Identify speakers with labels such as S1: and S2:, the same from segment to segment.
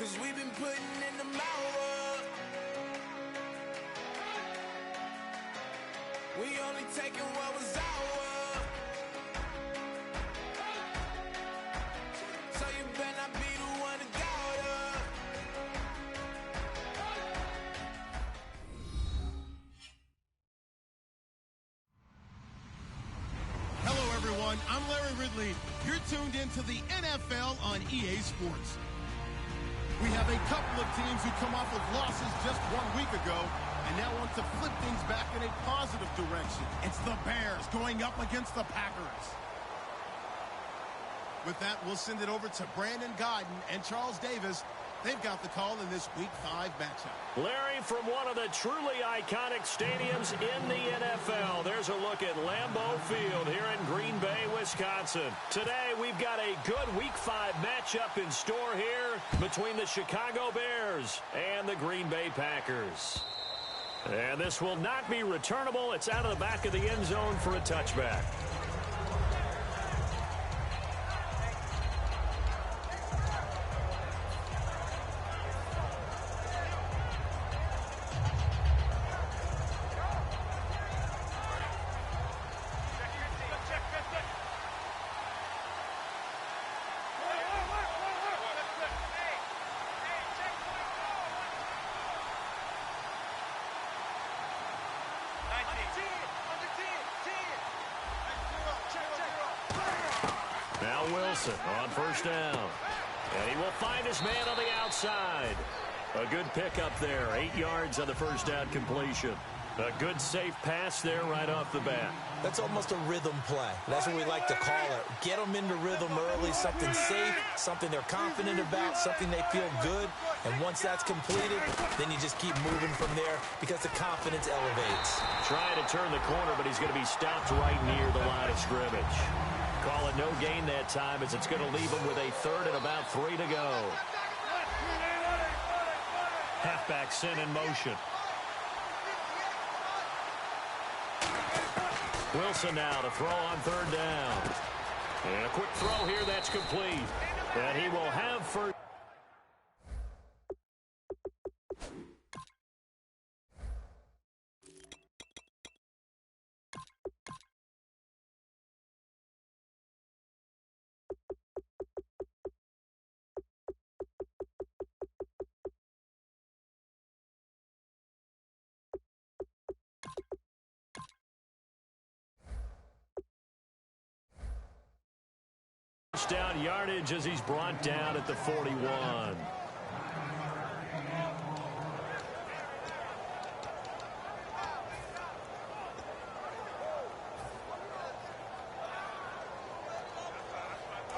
S1: 'cause we've been putting in the hour. We only taking what was ours. So you better not be the one to doubt us.
S2: Hello, everyone. I'm Larry Ridley. You're tuned into the NFL on EA Sports. We have a couple of teams who come off of losses just 1 week ago and now want to flip things back in a positive direction. It's the Bears going up against the Packers. With that, we'll send it over to Brandon Godden and Charles Davis. They've got the call in this Week 5 matchup.
S3: Larry, from one of the truly iconic stadiums in the NFL, there's a look at Lambeau Field here in Green Bay, Wisconsin. Today, we've got a good Week 5 matchup in store here between the Chicago Bears and the Green Bay Packers. And this will not be returnable. It's out of the back of the end zone for a touchback. Now Wilson on first down. And he will find his man on the outside. A good pickup there. 8 yards on the first down completion. A good safe pass there right off the bat.
S4: That's almost a rhythm play. That's what we like to call it. Get them into rhythm early, something safe, something they're confident about, something they feel good. And once that's completed, then you just keep moving from there because the confidence elevates.
S3: Trying to turn the corner, but he's going to be stopped right near the line of scrimmage. Call it no gain that time as it's going to leave him with a third and about 3 to go. Halfback sent in motion. Wilson now to throw on third down. And a quick throw here that's complete. And he will have first. Down yardage as he's brought down at the 41.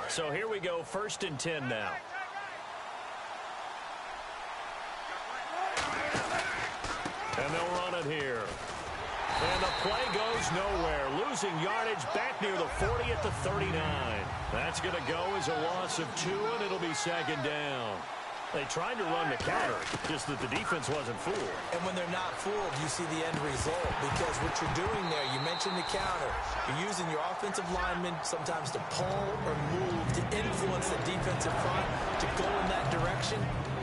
S3: So here we go, 1st and 10 now. And they'll run it here. And the play goes nowhere. Losing yardage back near the 40 at the 39. That's going to go as a loss of 2, and it'll be 2nd down. They tried to run the counter, just that the defense wasn't fooled.
S4: And when they're not fooled, you see the end result. Because what you're doing there, you mentioned the counter. You're using your offensive linemen sometimes to pull or move to influence the defensive front to go in that direction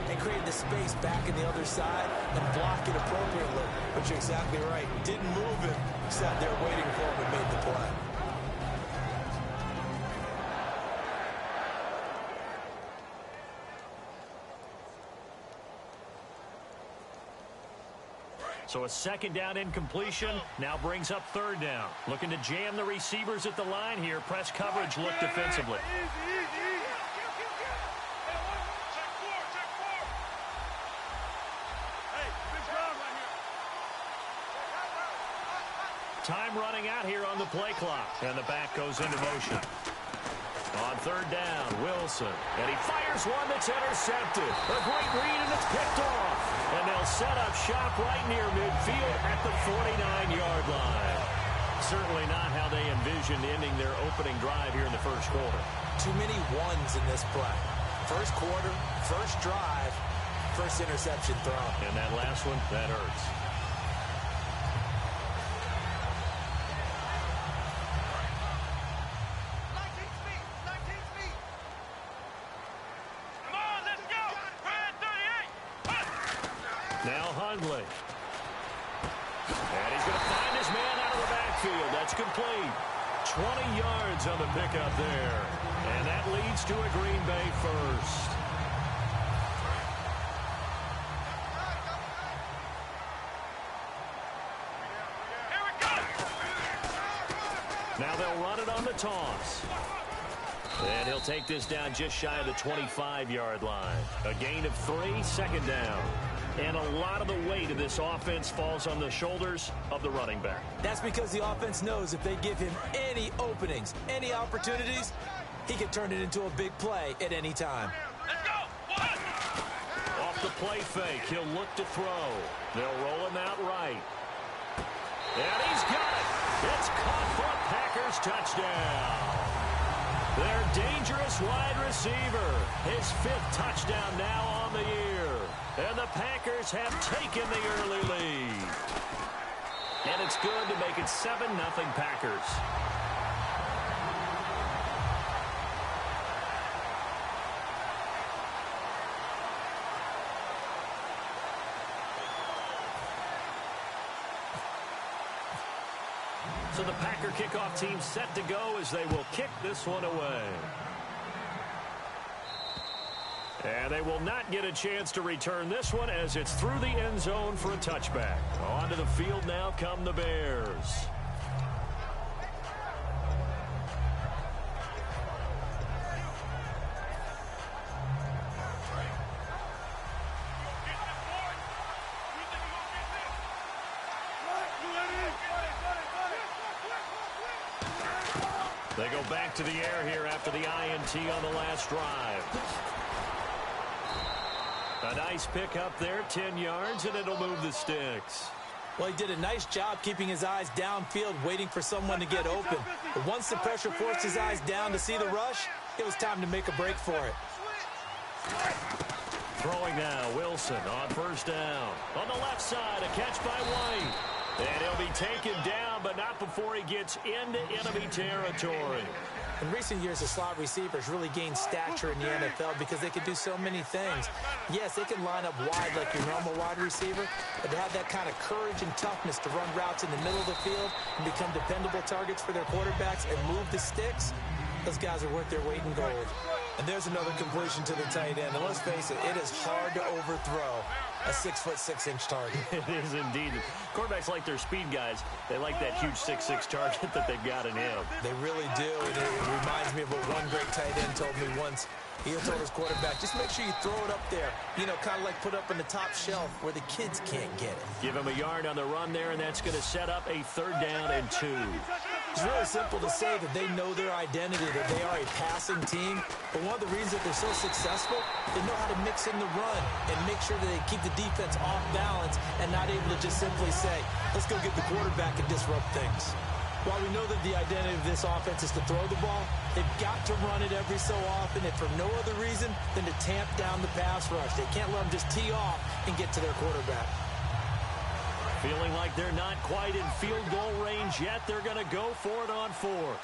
S4: and create the space back in the other side and block it appropriately. But you're exactly right. Didn't move him. Sat there waiting for him and made the play.
S3: So a 2nd down incompletion now brings up 3rd down. Looking to jam the receivers at the line here. Press coverage look defensively. Time running out here on the play clock. And the back goes into motion. On 3rd down, Wilson. And he fires one that's intercepted. A great read, and it's picked off. And they'll set up shop right near midfield at the 49-yard line. Certainly not how they envisioned ending their opening drive here in the 1st quarter.
S4: Too many ones in this play. 1st quarter, 1st drive, 1st interception thrown.
S3: And that last one, that hurts. Now Hundley. And he's going to find his man out of the backfield. That's complete. 20 yards on the pickup there. And that leads to a Green Bay first. Now they'll run it on the toss. And he'll take this down just shy of the 25-yard line. A gain of 3, second down. And a lot of the weight of this offense falls on the shoulders of the running back.
S4: That's because the offense knows if they give him any openings, any opportunities, he can turn it into a big play at any time.
S3: Off the play fake, he'll look to throw. They'll roll him out right. And he's got it. It's caught for a Packers touchdown. Their dangerous wide receiver. His 5th touchdown now on the year. And the Packers have taken the early lead. And it's good to make it 7-0 Packers. So the Packer kickoff team set to go as they will kick this one away. And they will not get a chance to return this one as it's through the end zone for a touchback. Onto the field now come the Bears. They go back to the air here after the INT on the last drive. A nice pick up there, 10 yards, and it'll move the sticks.
S4: Well, he did a nice job keeping his eyes downfield, waiting for someone to get open. But once the pressure forced his eyes down to see the rush, it was time to make a break for it.
S3: Throwing now, Wilson on first down. On the left side, a catch by White. And he'll be taken down, but not before he gets into enemy territory.
S4: In recent years, the slot receivers really gained stature in the NFL because they can do so many things. Yes, they can line up wide like your normal wide receiver, but to have that kind of courage and toughness to run routes in the middle of the field and become dependable targets for their quarterbacks and move the sticks, those guys are worth their weight in gold. And there's another completion to the tight end. And let's face it, it is hard to overthrow a 6'6" target.
S3: It is indeed. Quarterbacks like their speed guys. They like that huge 6'6" target that they've got in him.
S4: They really do. And it reminds me of what one great tight end told me once. He told his quarterback, just make sure you throw it up there. You know, kind of like put up in the top shelf where the kids can't get it.
S3: Give him a yard on the run there, and that's going to set up a 3rd down and 2.
S4: It's really simple to say that they know their identity, that they are a passing team. But one of the reasons that they're so successful, they know how to mix in the run and make sure that they keep the defense off balance and not able to just simply say, let's go get the quarterback and disrupt things. While we know that the identity of this offense is to throw the ball, they've got to run it every so often, and for no other reason than to tamp down the pass rush. They can't let them just tee off and get to their quarterback.
S3: Feeling like they're not quite in field goal range yet, they're going to go for it on 4th.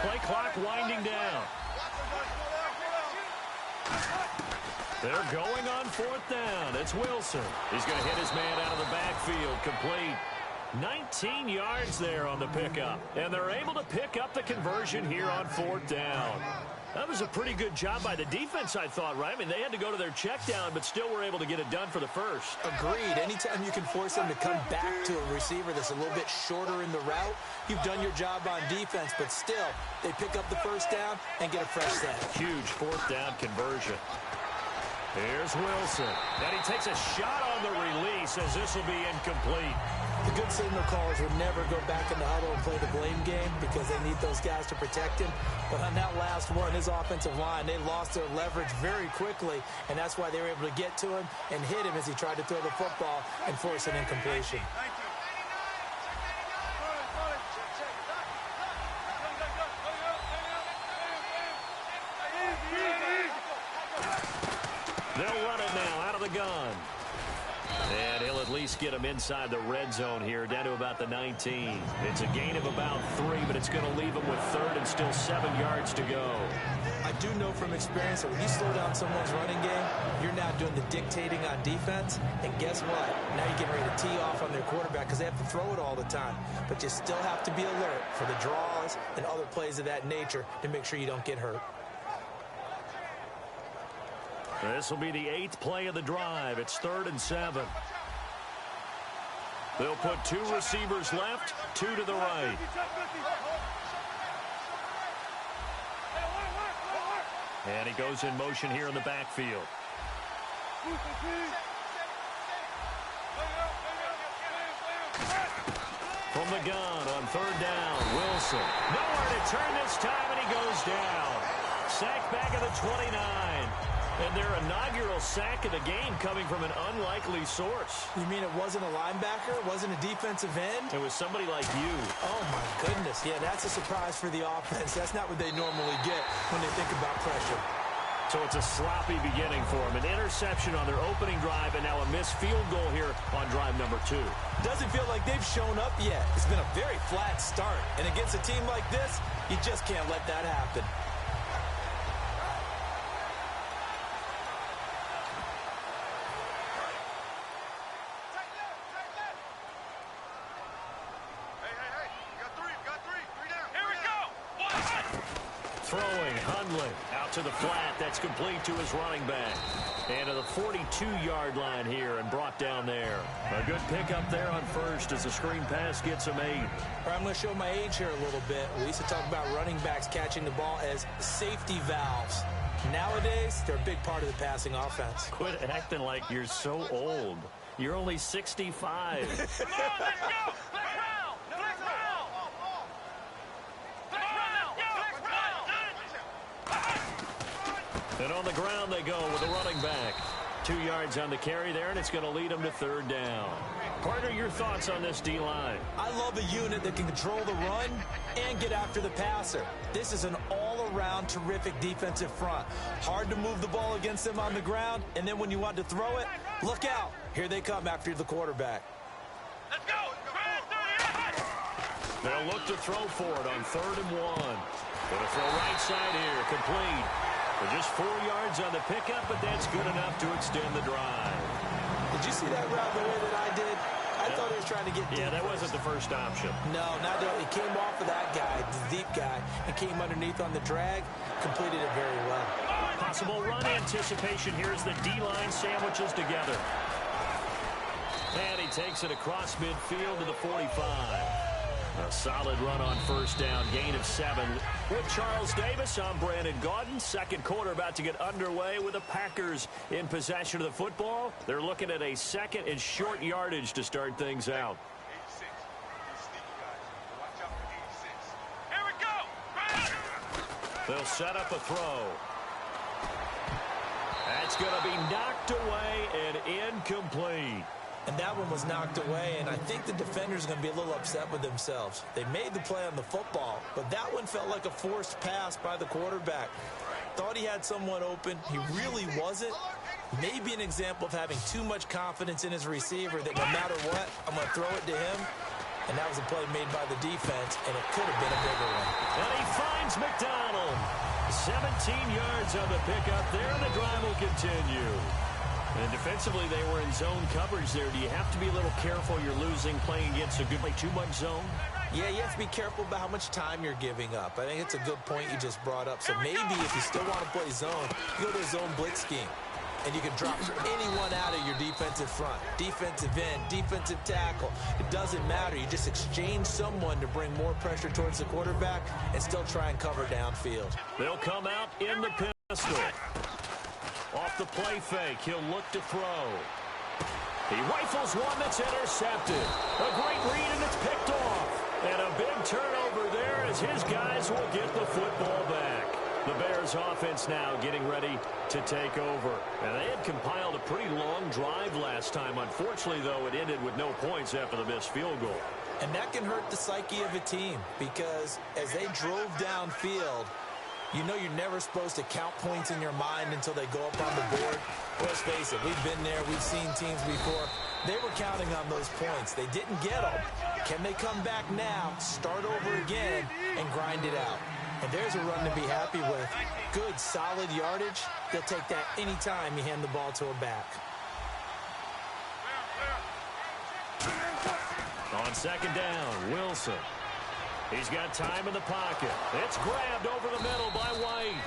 S3: Play clock winding down. They're going on 4th down. It's Wilson. He's going to hit his man out of the backfield. Complete. 19 yards there on the pickup. And they're able to pick up the conversion here on 4th down. That was a pretty good job by the defense, I thought, right? I mean, they had to go to their check down, but still were able to get it done for the first.
S4: Agreed. Anytime you can force them to come back to a receiver that's a little bit shorter in the route, you've done your job on defense, but still, they pick up the first down and get a fresh set.
S3: Huge 4th down conversion. Here's Wilson. And he takes a shot on the release as this will be incomplete.
S4: The good signal callers would never go back in the huddle and play the blame game because they need those guys to protect him. But on that last one, his offensive line, they lost their leverage very quickly, and that's why they were able to get to him and hit him as he tried to throw the football and force an incompletion. They'll
S3: run it now out of the gun. And he'll at at least get them inside the red zone here, down to about the 19. It's a gain of about 3, but it's going to leave them with third and still 7 yards to go.
S4: I do know from experience that when you slow down someone's running game, you're now doing the dictating on defense. And guess what? Now you're getting ready to tee off on their quarterback because they have to throw it all the time. But you still have to be alert for the draws and other plays of that nature to make sure you don't get hurt.
S3: This will be the 8th play of the drive. It's 3rd and 7. They'll put 2 receivers left, 2 to the right. And he goes in motion here in the backfield. From the gun on 3rd down, Wilson. Nowhere to turn this time, and he goes down. Sacked back at the 29. And their inaugural sack of the game coming from an unlikely source.
S4: You mean it wasn't a linebacker? It wasn't a defensive end?
S3: It was somebody like you.
S4: Oh, my goodness. Yeah, that's a surprise for the offense. That's not what they normally get when they think about pressure.
S3: So it's a sloppy beginning for them. An interception on their opening drive, and now a missed field goal here on drive number 2.
S4: Doesn't feel like they've shown up yet. It's been a very flat start. And against a team like this, you just can't let that happen.
S3: Throwing, Hundley out to the flat. That's complete to his running back. And to the 42-yard line here and brought down there. A good pickup there on first as the screen pass gets him 8.
S4: All right, I'm going to show my age here a little bit. We used to talk about running backs catching the ball as safety valves. Nowadays, they're a big part of the passing offense.
S3: Quit acting like you're so old. You're only 65.
S1: Come on, let's go!
S3: And on the ground they go with a running back. 2 yards on the carry there, and it's going to lead them to 3rd down. Partner, your thoughts on this D-line?
S4: I love a unit that can control the run and get after the passer. This is an all-around terrific defensive front. Hard to move the ball against them on the ground, and then when you want to throw it, look out. Here they come after the quarterback.
S1: Let's go!
S3: They'll look to throw for it on 3rd and 1. Going to throw right side here, complete. For just 4 yards on the pickup, but that's good enough to extend the drive.
S4: Did you see that route the way that I did? I thought he was trying to get deep.
S3: Yeah, that wasn't the first option.
S4: No, not that. He came off of that guy, the deep guy, and came underneath on the drag, completed it very well.
S3: Possible run anticipation here as the D-line sandwiches together. And he takes it across midfield to the 45. A solid run on 1st down, gain of 7. With Charles Davis, I'm Brandon Gaudin. Second quarter about to get underway with the Packers in possession of the football. They're looking at a 2nd and short yardage to start things out.
S1: 86. Watch out for 86. Here we go!
S3: They'll set up a throw. That's going to be knocked away and incomplete.
S4: And that one was knocked away, and I think the defender's going to be a little upset with themselves. They made the play on the football, but that one felt like a forced pass by the quarterback. Thought he had someone open. He really wasn't. Maybe an example of having too much confidence in his receiver that no matter what, I'm going to throw it to him. And that was a play made by the defense, and it could have been a bigger one.
S3: And he finds McDonald. 17 yards on the pickup there, and the drive will continue. And defensively, they were in zone coverage there. Do you have to be a little careful you're losing playing against a good play, too much zone?
S4: Yeah, you have to be careful about how much time you're giving up. I think it's a good point you just brought up. So maybe if you still want to play zone, you go to a zone blitz scheme. And you can drop anyone out of your defensive front. Defensive end, defensive tackle. It doesn't matter. You just exchange someone to bring more pressure towards the quarterback and still try and cover downfield.
S3: They'll come out in the pistol. Off the play fake, he'll look to throw. He rifles one that's intercepted. A great read, and it's picked off. And a big turnover there as his guys will get the football back. The Bears offense now getting ready to take over. And they had compiled a pretty long drive last time. Unfortunately, though, it ended with no points after the missed field goal.
S4: And that can hurt the psyche of a team because as they drove downfield, you know you're never supposed to count points in your mind until they go up on the board. Let's face it, we've been there. We've seen teams before. They were counting on those points. They didn't get them. Can they come back now, start over again, and grind it out? And there's a run to be happy with. Good, solid yardage. They'll take that anytime you hand the ball to a back.
S3: On second down, Wilson. He's got time in the pocket. It's grabbed over the middle by White.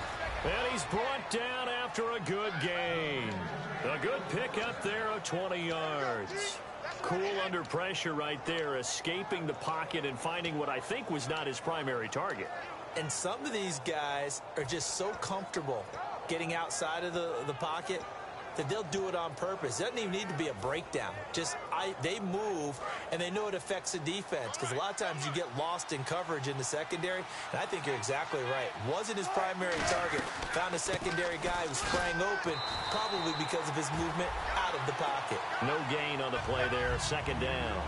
S3: And he's brought down after a good gain. A good pickup there of 20 yards. Cool under pressure right there, escaping the pocket and finding what I think was not his primary target.
S4: And some of these guys are just so comfortable getting outside of the pocket that they'll do it on purpose. It doesn't even need to be a breakdown. They move, and they know it affects the defense, because a lot of times you get lost in coverage in the secondary, and I think you're exactly right. Wasn't his primary target. Found a secondary guy who sprang open, probably because of his movement out of the pocket.
S3: No gain on the play there, second down.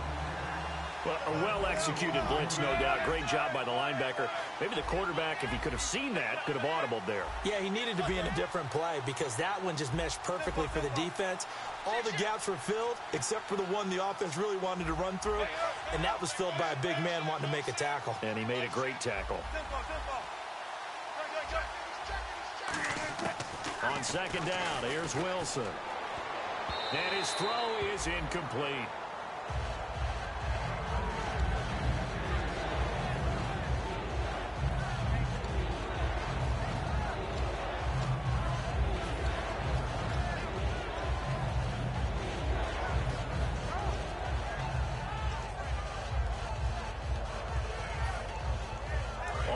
S3: Well, a well-executed blitz, no doubt. Great job by the linebacker. Maybe the quarterback, if he could have seen that, could have audibled there.
S4: Yeah, he needed to be in a different play because that one just meshed perfectly for the defense. All the gaps were filled except for the one the offense really wanted to run through, and that was filled by a big man wanting to make a tackle.
S3: And he made a great tackle. On second down, here's Wilson. And his throw is incomplete.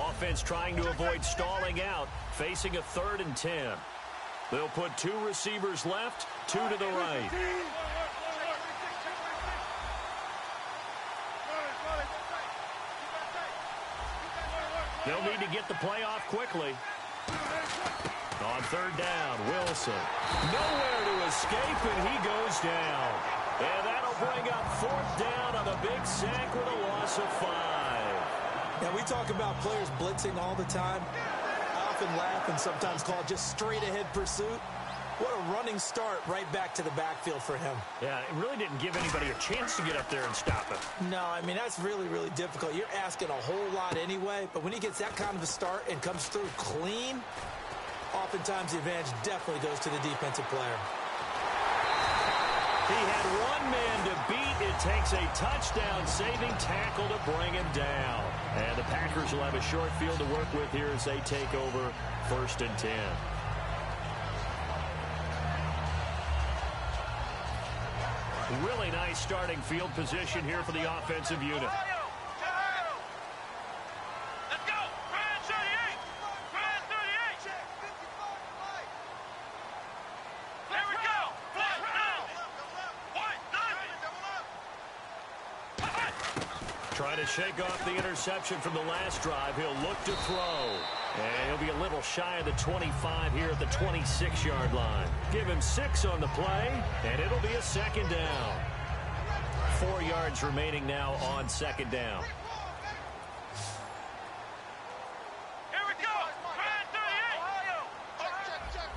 S3: Offense trying to avoid stalling out, facing a 3rd and 10. They'll put 2 receivers left, 2 to the right. They'll need to get the play off quickly. On 3rd down, Wilson. Nowhere to escape, and he goes down. And that'll bring up 4th down on a big sack with a loss of 5.
S4: Now, we talk about players blitzing all the time. I often laugh and sometimes call it just straight-ahead pursuit. What a running start right back to the backfield for him.
S3: Yeah, it really didn't give anybody a chance to get up there and stop him.
S4: No, I mean, that's really, really difficult. You're asking a whole lot anyway, but when he gets that kind of a start and comes through clean, oftentimes the advantage definitely goes to the defensive player.
S3: He had one man to beat. It takes a touchdown-saving tackle to bring him down. And the Packers will have a short field to work with here as they take over 1st and 10. Really nice starting field position here for the offensive unit.
S1: Let's go! Ryan 38! Ryan 38! There we go! Flat now!
S3: Trying to shake off the interception from the last drive. He'll look to throw. And he'll be a little shy of the 25 here at the 26-yard line. Give him 6 on the play, and it'll be a 2nd down. 4 yards remaining now on 2nd down.
S1: Here we go! Ryan 38! Check.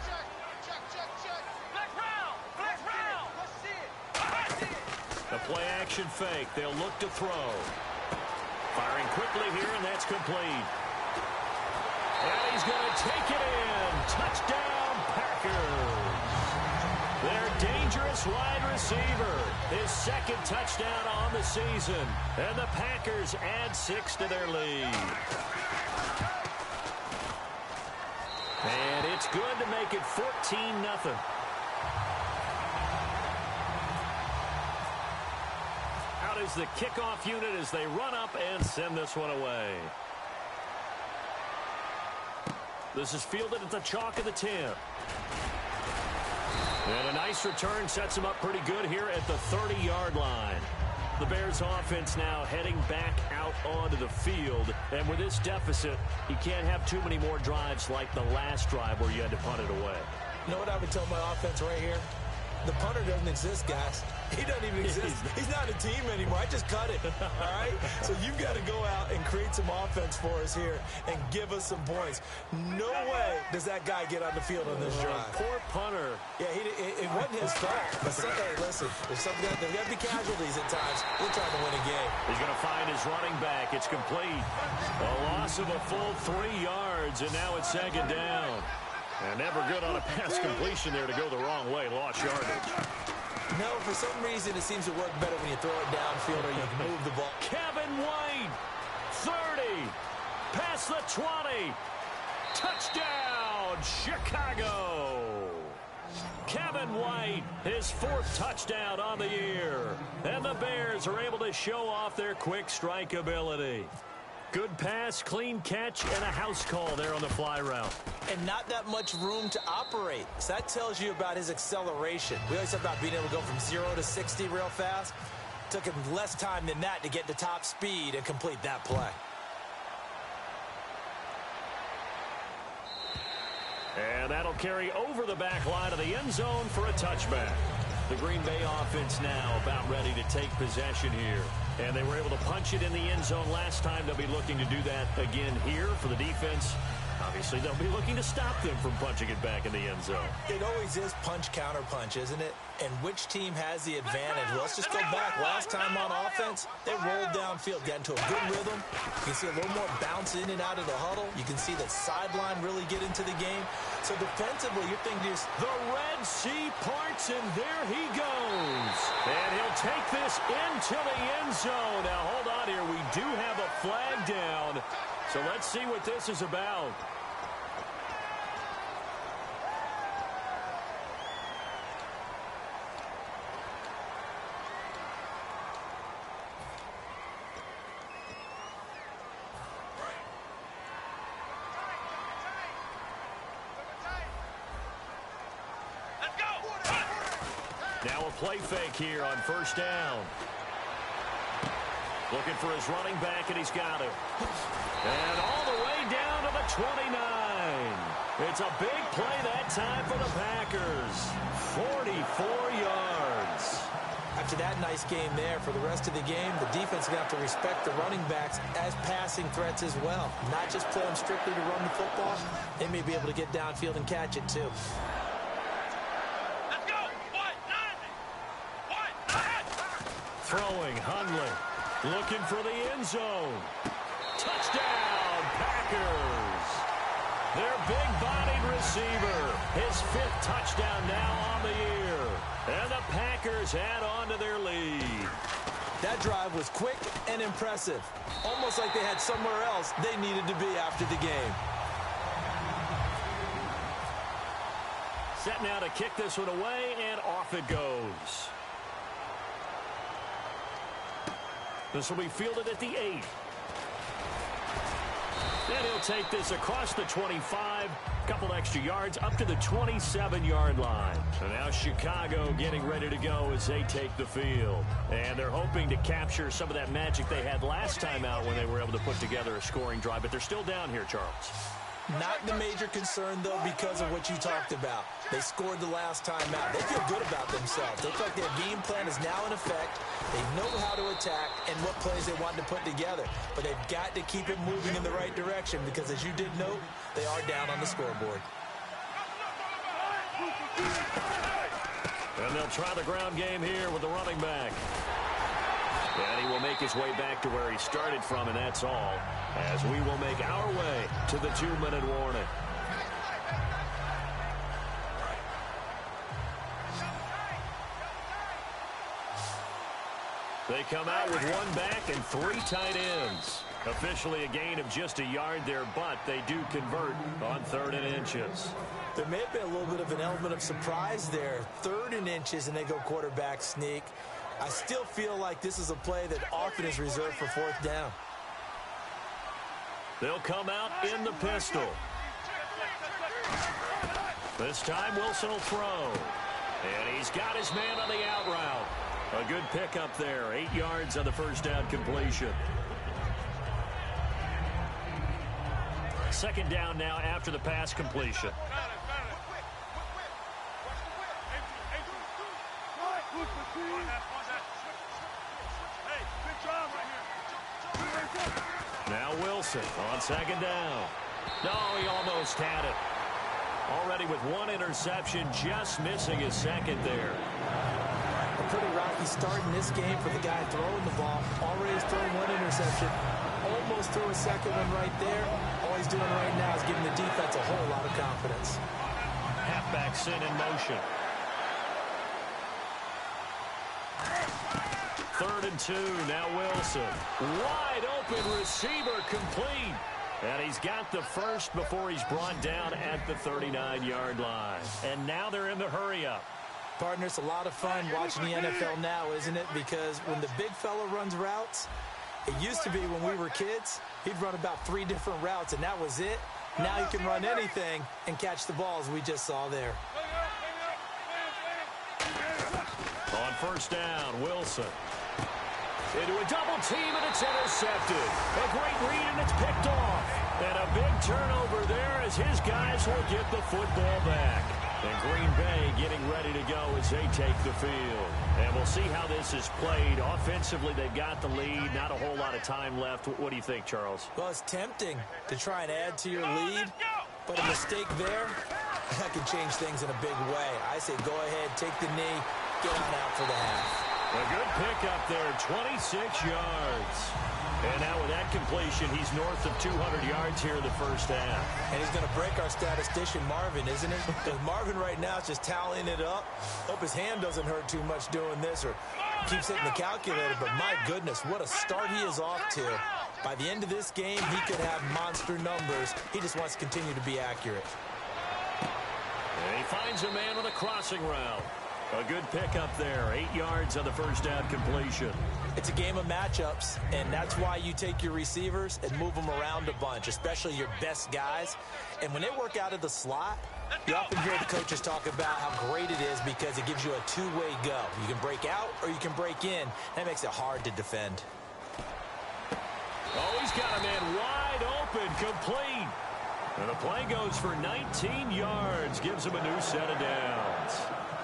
S1: Flex round! Let's see it!
S3: The play action fake. They'll look to throw. Firing quickly here, and that's complete. And he's going to take it in. Touchdown, Packers. Their dangerous wide receiver. His 2nd touchdown on the season. And the Packers add 6 to their lead. And it's good to make it 14-0. Out is the kickoff unit as they run up and send this one away. This is fielded at the chalk of the 10. And a nice return sets him up pretty good here at the 30-yard line. The Bears offense now heading back out onto the field. And with this deficit, you can't have too many more drives like the last drive where you had to punt it away.
S4: You know what I would tell my offense right here? The punter doesn't exist, guys. He doesn't even exist. He's not a team anymore. I just cut it, all right? So you've got to go out and create some offense for us here and give us some points. No way does that guy get on the field on this drive.
S3: Poor punter.
S4: Yeah, it wasn't his fault. But hey, listen, there's got to be casualties at times. We're trying to win a game.
S3: He's going to find his running back. It's complete. A loss of a full 3 yards, and now it's second down. And never good on a pass completion there to go the wrong way. Lost yardage.
S4: No, for some reason it seems to work better when you throw it downfield or you can move the ball.
S3: Kevin White, 30, past the 20. Touchdown, Chicago. Kevin White, his 4th touchdown on the year. And the Bears are able to show off their quick strike ability. Good pass, clean catch, and a house call there on the fly route.
S4: And not that much room to operate. So that tells you about his acceleration. We always talk about being able to go from 0 to 60 real fast. Took him less time than that to get to top speed and complete that play.
S3: And that'll carry over the back line of the end zone for a touchback. The Green Bay offense now about ready to take possession here. And they were able to punch it in the end zone last time. They'll be looking to do that again here for the defense. Obviously, they'll be looking to stop them from punching it back in the end zone.
S4: It always is punch-counter-punch, isn't it? And which team has the advantage? Well, let's just go back. Last time on offense, they rolled downfield, got into a good rhythm. You can see a little more bounce in and out of the huddle. You can see the sideline really get into the game. So defensively, you're thinking just
S3: the Red Sea parts, and there he goes. And he'll take this into the end zone. Now, hold on here. We do have a flag down. So let's see what this is about. Now a play fake here on first down. Looking for his running back, and he's got it. And all the way down to the 29. It's a big play that time for the Packers. 44 yards.
S4: After that nice game there, for the rest of the game, the defense is going to have to respect the running backs as passing threats as well. Not just play them strictly to run the football. They may be able to get downfield and catch it too.
S3: Throwing, Hundley, looking for the end zone. Touchdown, Packers. Their big-bodied receiver, his 5th touchdown now on the year. And the Packers add on to their lead.
S4: That drive was quick and impressive. Almost like they had somewhere else they needed to be after the game.
S3: Set now to kick this one away, and off it goes. This will be fielded at the 8. And he'll take this across the 25, a couple extra yards, up to the 27-yard line. And now Chicago getting ready to go as they take the field. And they're hoping to capture some of that magic they had last time out when they were able to put together a scoring drive. But they're still down here, Charles.
S4: Not the major concern, though, because of what you talked about. They scored the last time out. They feel good about themselves. They feel like their game plan is now in effect. They know how to attack and what plays they want to put together. But they've got to keep it moving in the right direction because, as you did note, they are down on the scoreboard.
S3: And they'll try the ground game here with the running back. And he will make his way back to where he started from, and that's all, as we will make our way to the 2-minute warning. They come out with 1 back and 3 tight ends. Officially a gain of just a yard there, but they do convert on 3rd and inches.
S4: There may have been a little bit of an element of surprise there. 3rd and inches, and they go quarterback sneak. I still feel like this is a play that often is reserved for 4th down.
S3: They'll come out in the pistol. This time Wilson will throw. And he's got his man on the out route. A good pickup there. 8 yards on the first down completion. 2nd down now after the pass completion.
S1: Hey, good job right here.
S3: Now Wilson on second down. No, he almost had it. Already with one interception, just missing his second there.
S4: A pretty rocky start in this game for the guy throwing the ball. Already has thrown one interception. Almost threw a second one right there. All he's doing right now is giving the defense a whole lot of confidence.
S3: Halfback sin in motion. 3rd and 2. Now Wilson. Wide open receiver complete. And he's got the first before he's brought down at the 39-yard line. And now they're in the hurry-up.
S4: Partner, it's a lot of fun watching the NFL now, isn't it? Because when the big fella runs routes, it used to be when we were kids, he'd run about 3 different routes, and that was it. Now he can run anything and catch the balls we just saw there.
S3: On first down, Wilson. Into a double team, and it's intercepted. A great read, and it's picked off. And a big turnover there as his guys will get the football back. And Green Bay getting ready to go as they take the field. And we'll see how this is played. Offensively, they've got the lead. Not a whole lot of time left. What do you think, Charles?
S4: Well, it's tempting to try and add to your lead, but a mistake there, that can change things in a big way. I say go ahead, take the knee, get on out for the half.
S3: A good pickup there, 26 yards. And now with that completion, he's north of 200 yards here in the first half.
S4: And he's going to break our statistician, Marvin, isn't he? Because Marvin right now is just tallying it up. Hope his hand doesn't hurt too much doing this or keeps hitting the calculator. But my goodness, what a start he is off to. By the end of this game, he could have monster numbers. He just wants to continue to be accurate.
S3: And he finds a man on a crossing route. A good pickup there, 8 yards on the first down completion.
S4: It's a game of matchups, and that's why you take your receivers and move them around a bunch, especially your best guys. And when they work out of the slot, you often hear the coaches talk about how great it is because it gives you a two-way go. You can break out or you can break in. That makes it hard to defend.
S3: Oh, he's got a man wide open, complete. And the play goes for 19 yards, gives him a new set of downs.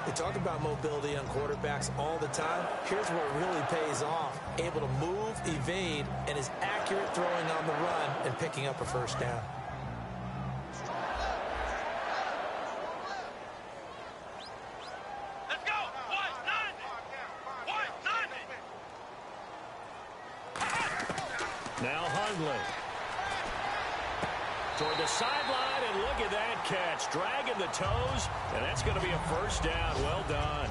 S4: They talk about mobility on quarterbacks all the time. Here's where it really pays off. Able to move, evade, and is accurate throwing on the run and picking up a first down.
S1: Let's go. White 90.
S3: Now Hundley. Toward the sideline, and look at that catch. Dragging the toes, and that's going to be a first down. Well done.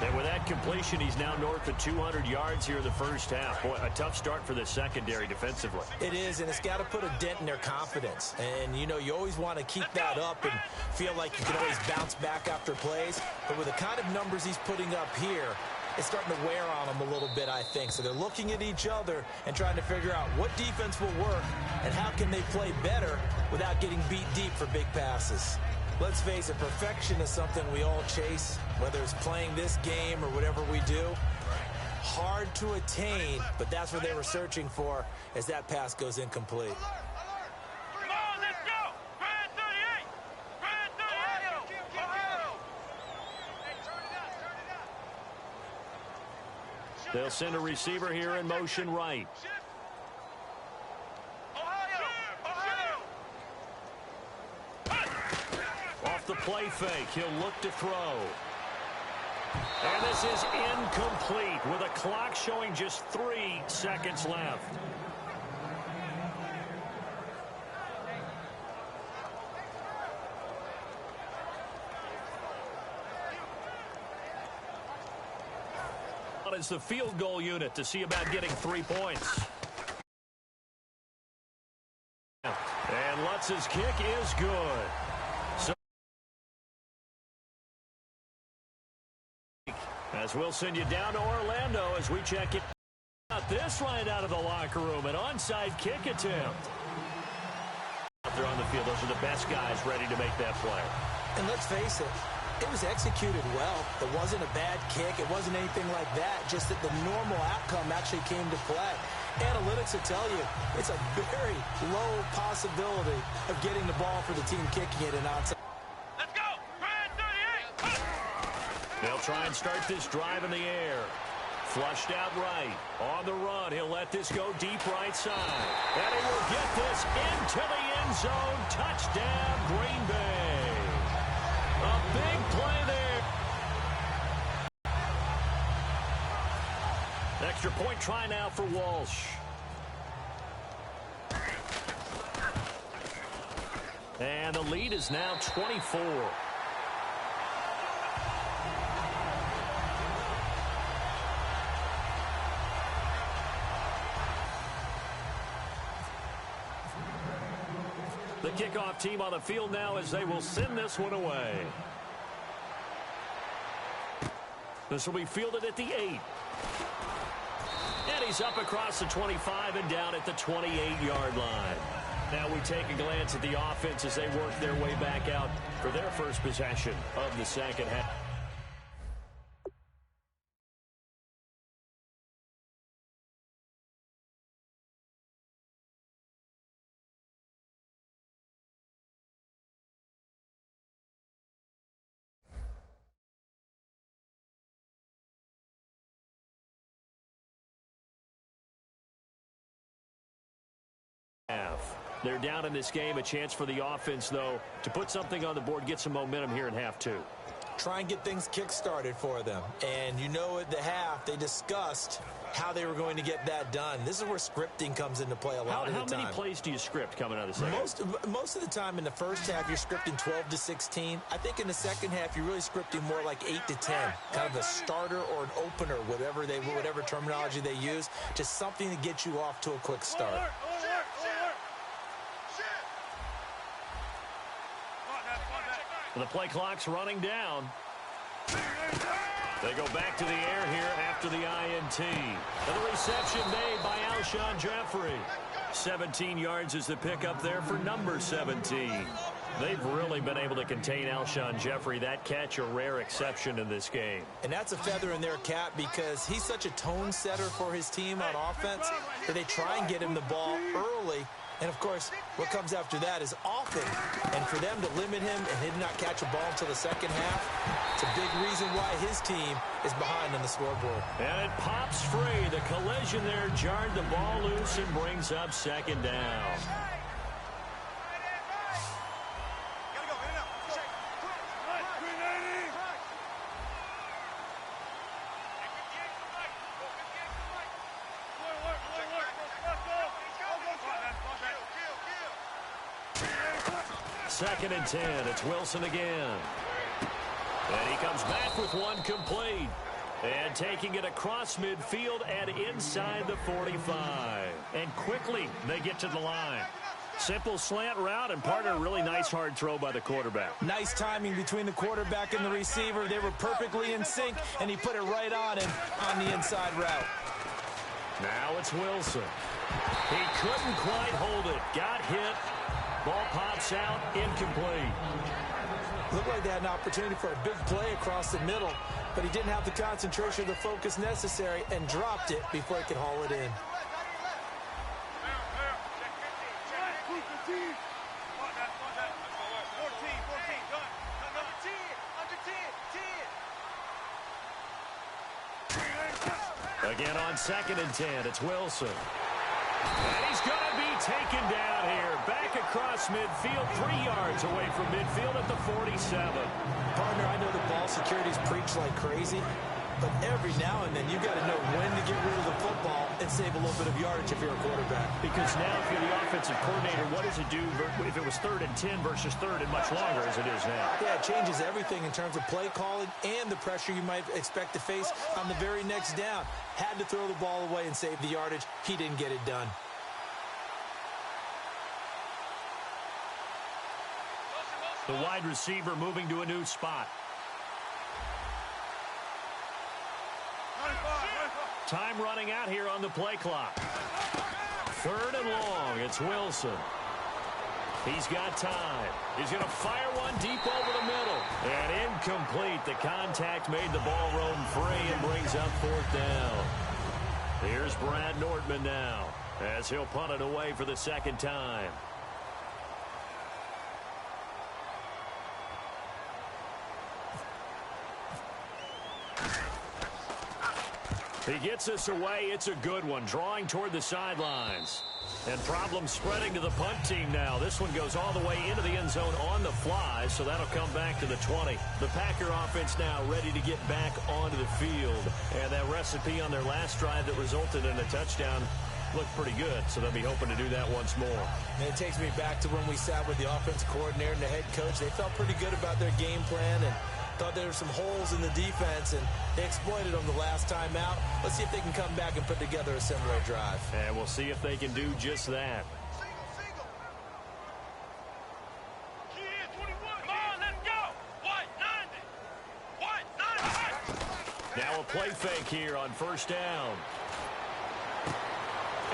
S3: And with that completion, he's now north of 200 yards here in the first half. Boy, a tough start for the secondary defensively.
S4: It is, and it's got to put a dent in their confidence. And, you know, you always want to keep that up and feel like you can always bounce back after plays. But with the kind of numbers he's putting up here, it's starting to wear on them a little bit, I think. So they're looking at each other and trying to figure out what defense will work and how can they play better without getting beat deep for big passes. Let's face it, perfection is something we all chase, whether it's playing this game or whatever we do. Hard to attain, but that's what they were searching for as that pass goes incomplete.
S1: Come on, let's go. Grand 38. Grand 38. Ohio. Hey, turn it up.
S3: They'll send a receiver here in motion right. Off the play fake, he'll look to throw. And this is incomplete with a clock showing just 3 seconds left. Is the field goal unit to see about getting 3 points. And Lutz's kick is good. So as we'll send you down to Orlando as we check it out. This right out of the locker room, an onside kick attempt. Out there on the field, those are the best guys ready to make that play.
S4: And let's face it, it was executed well. It wasn't a bad kick. It wasn't anything like that. Just that the normal outcome actually came to play. Analytics will tell you it's a very low possibility of getting the ball for the team kicking it and outside.
S1: Let's go. Grand 38.
S3: They'll try and start this drive in the air. Flushed out right. On the run, he'll let this go deep right side. And he will get this into the end zone. Touchdown, Green Bay. A big play there. Extra point try now for Walsh. And the lead is now 24. The kickoff team on the field now as they will send this one away. This will be fielded at the 8. And he's up across the 25 and down at the 28-yard line. Now we take a glance at the offense as they work their way back out for their first possession of the second half. They're down in this game. A chance for the offense, though, to put something on the board, get some momentum here in half two.
S4: Try and get things kick-started for them. And you know at the half, they discussed how they were going to get that done. This is where scripting comes into play a lot of the time.
S3: How many plays do you script coming out of the second?
S4: Most of the time in the first half, you're scripting 12 to 16. I think in the second half, you're really scripting more like 8 to 10. Kind of a starter or an opener, whatever terminology they use, just something to get you off to a quick start.
S3: The play clock's running down. They go back to the air here after the INT. And the reception made by Alshon Jeffrey. 17 yards is the pickup there for number 17. They've really been able to contain Alshon Jeffrey. That catch a rare exception in this game.
S4: And that's a feather in their cap because he's such a tone setter for his team on offense that they try and get him the ball early. And, of course, what comes after that is often. And for them to limit him and him not catch a ball until the second half, it's a big reason why his team is behind on the scoreboard.
S3: And it pops free. The collision there jarred the ball loose and brings up second down. Second and 10. It's Wilson again. And he comes back with one complete. And taking it across midfield and inside the 45. And quickly they get to the line. Simple slant route and part of a really nice hard throw by the quarterback.
S4: Nice timing between the quarterback and the receiver. They were perfectly in sync, and he put it right on him on the inside route.
S3: Now it's Wilson. He couldn't quite hold it. Got hit. Ball pops out, incomplete.
S4: Looked like they had an opportunity for a big play across the middle, but he didn't have the concentration or the focus necessary and dropped it before he could haul it in.
S3: Again on second and 10, it's Wilson. And he's going to be taken down here. Back across midfield, 3 yards away from midfield at the 47.
S4: Partner, I know the ball security's preached like crazy, but every now and then you've got to know when to get rid of the football and save a little bit of yardage if you're a quarterback.
S3: Because now if you're the offensive coordinator, what does it do if it was 3rd and 10 versus 3rd and much longer as it is now?
S4: Yeah, it changes everything in terms of play calling and the pressure you might expect to face on the very next down. Had to throw the ball away and save the yardage. He didn't get it done.
S3: The wide receiver moving to a new spot. Time running out here on the play clock. 3rd and long. It's Wilson. He's got time. He's going to fire one deep over the middle. And incomplete. The contact made the ball roam free and brings up 4th down. Here's Brad Nordman now as he'll punt it away for the second time. He gets us away. It's a good one, drawing toward the sidelines. And problems spreading to the punt team now. This one goes all the way into the end zone on the fly, so that'll come back to the 20. The Packer offense now ready to get back onto the field. And that recipe on their last drive that resulted in a touchdown looked pretty good, so they'll be hoping to do that once more.
S4: And it takes me back to when we sat with the offensive coordinator and the head coach. They felt pretty good about their game plan and thought there were some holes in the defense, and they exploited them the last time out. Let's see if they can come back and put together a similar drive.
S3: And we'll see if they can do just that. Now a play fake here on first down.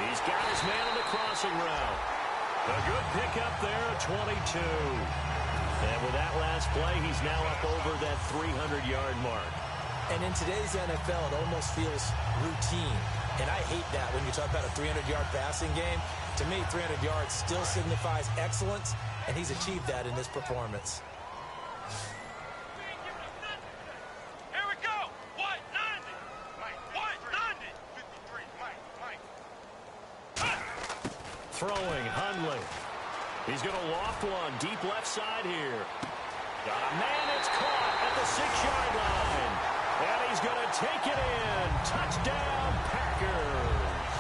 S3: He's got his man on the crossing route. A good pickup there at 22. And with that last play, he's now up over that 300-yard mark.
S4: And in today's NFL, it almost feels routine. And I hate that when you talk about a 300-yard passing game. To me, 300 yards still signifies excellence, and he's achieved that in this performance.
S1: Here we go. White 90. White 90. 53. Mike.
S3: Throwing, Hundley. He's going to loft one deep left side here. Got a man, it's caught at the 6-yard line. And he's going to take it in. Touchdown, Packers.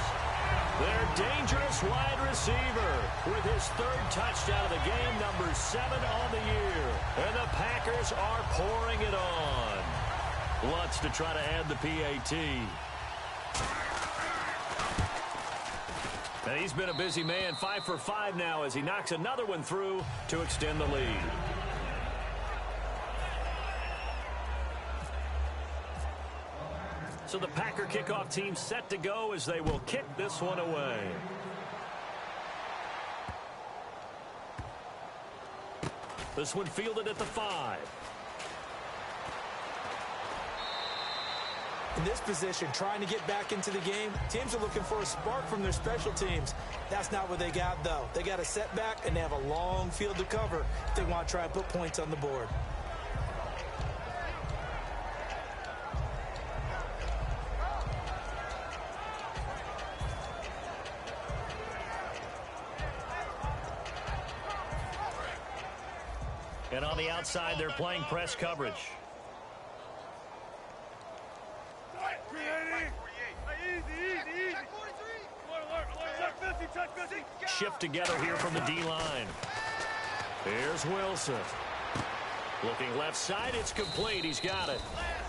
S3: Their dangerous wide receiver with his 3rd touchdown of the game, number 7 on the year. And the Packers are pouring it on. Lutz to try to add the PAT. And he's been a busy man, 5 for 5 now as he knocks another one through to extend the lead. So the Packer kickoff team set to go as they will kick this one away. This one fielded at the 5.
S4: In this position, trying to get back into the game, teams are looking for a spark from their special teams. That's not what they got, though. They got a setback, and they have a long field to cover if they want to try and put points on the board.
S3: And on the outside, they're playing press coverage. Shift together here from the D-line. Here's Wilson. Looking left side, it's complete. He's got it.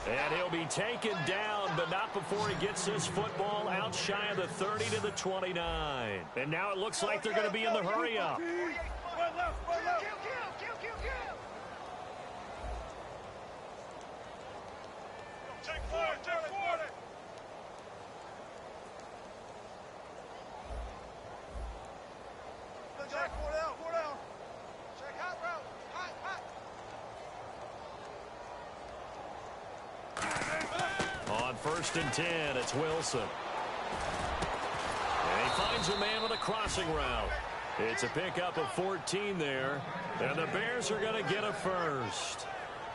S3: And he'll be taken down, but not before he gets his football out shy of the 30 to the 29. And now it looks like they're going to be in the hurry-up.
S1: Take forward. Jack, 4 down. Check hot route. Hot.
S3: On 1st and 10, it's Wilson. And he finds a man with a crossing route. It's a pickup of 14 there. And the Bears are going to get a first.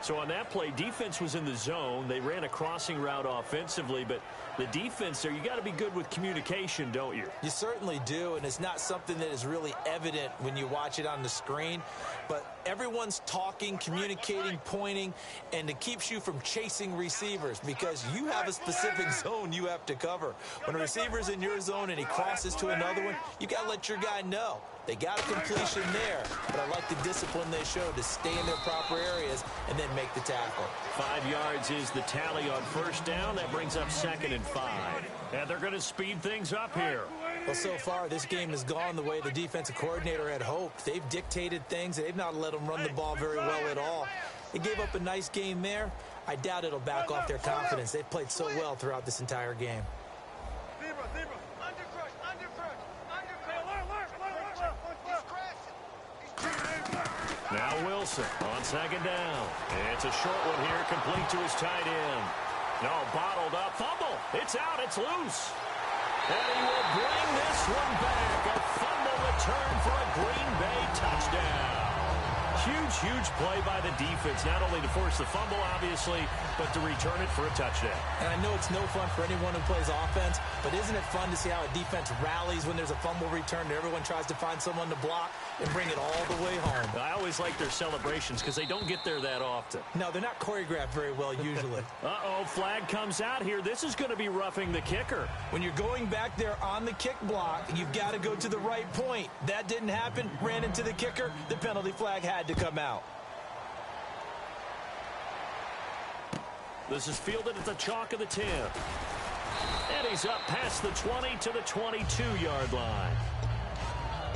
S3: So on that play, defense was in the zone. They ran a crossing route offensively, but the defense there, you got to be good with communication, don't you?
S4: You certainly do, and it's not something that is really evident when you watch it on the screen. But everyone's talking, communicating, pointing, and it keeps you from chasing receivers because you have a specific zone you have to cover. When a receiver's in your zone and he crosses to another one, you got to let your guy know. They got a completion there, but I like the discipline they showed to stay in their proper areas and then make the tackle.
S3: 5 yards is the tally on first down. That brings up 2nd and 5. And they're going to speed things up here.
S4: Well, so far, this game has gone the way the defensive coordinator had hoped. They've dictated things. They've not let them run the ball very well at all. They gave up a nice game there. I doubt it'll back off their confidence. They've played so well throughout this entire game.
S3: Now Wilson on 2nd down. It's a short one here, complete to his tight end. No, bottled up. Fumble. It's out. It's loose. And he will bring this one back. A fumble return for a Green Bay touchdown. Huge play by the defense, not only to force the fumble, obviously, but to return it for a touchdown.
S4: And I know it's no fun for anyone who plays offense, but isn't it fun to see how a defense rallies when there's a fumble return and everyone tries to find someone to block and bring it all the way home?
S3: I always like their celebrations because they don't get there that often.
S4: No, they're not choreographed very well usually.
S3: Uh-oh, flag comes out here. This is going to be roughing the kicker.
S4: When you're going back there on the kick block, you've got to go to the right point. That didn't happen. Ran into the kicker. The penalty flag had to come out.
S3: This is fielded at the chalk of the 10. And he's up past the 20 to the 22-yard line.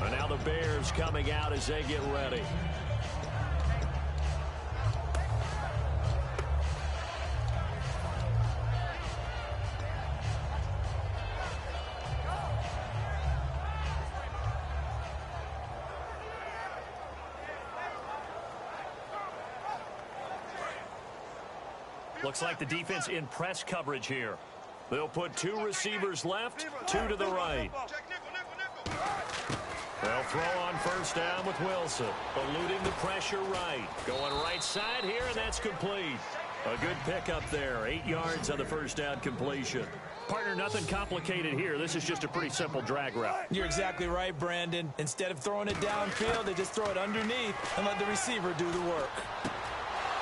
S3: And now the Bears coming out as they get ready. Looks like the defense in press coverage here. They'll put 2 receivers left, 2 to the right. They'll throw on first down with Wilson, eluding the pressure right. Going right side here, and that's complete. A good pickup there, 8 yards on the first down completion. Partner, nothing complicated here. This is just a pretty simple drag route.
S4: You're exactly right, Brandon. Instead of throwing it downfield, they just throw it underneath and let the receiver do the work.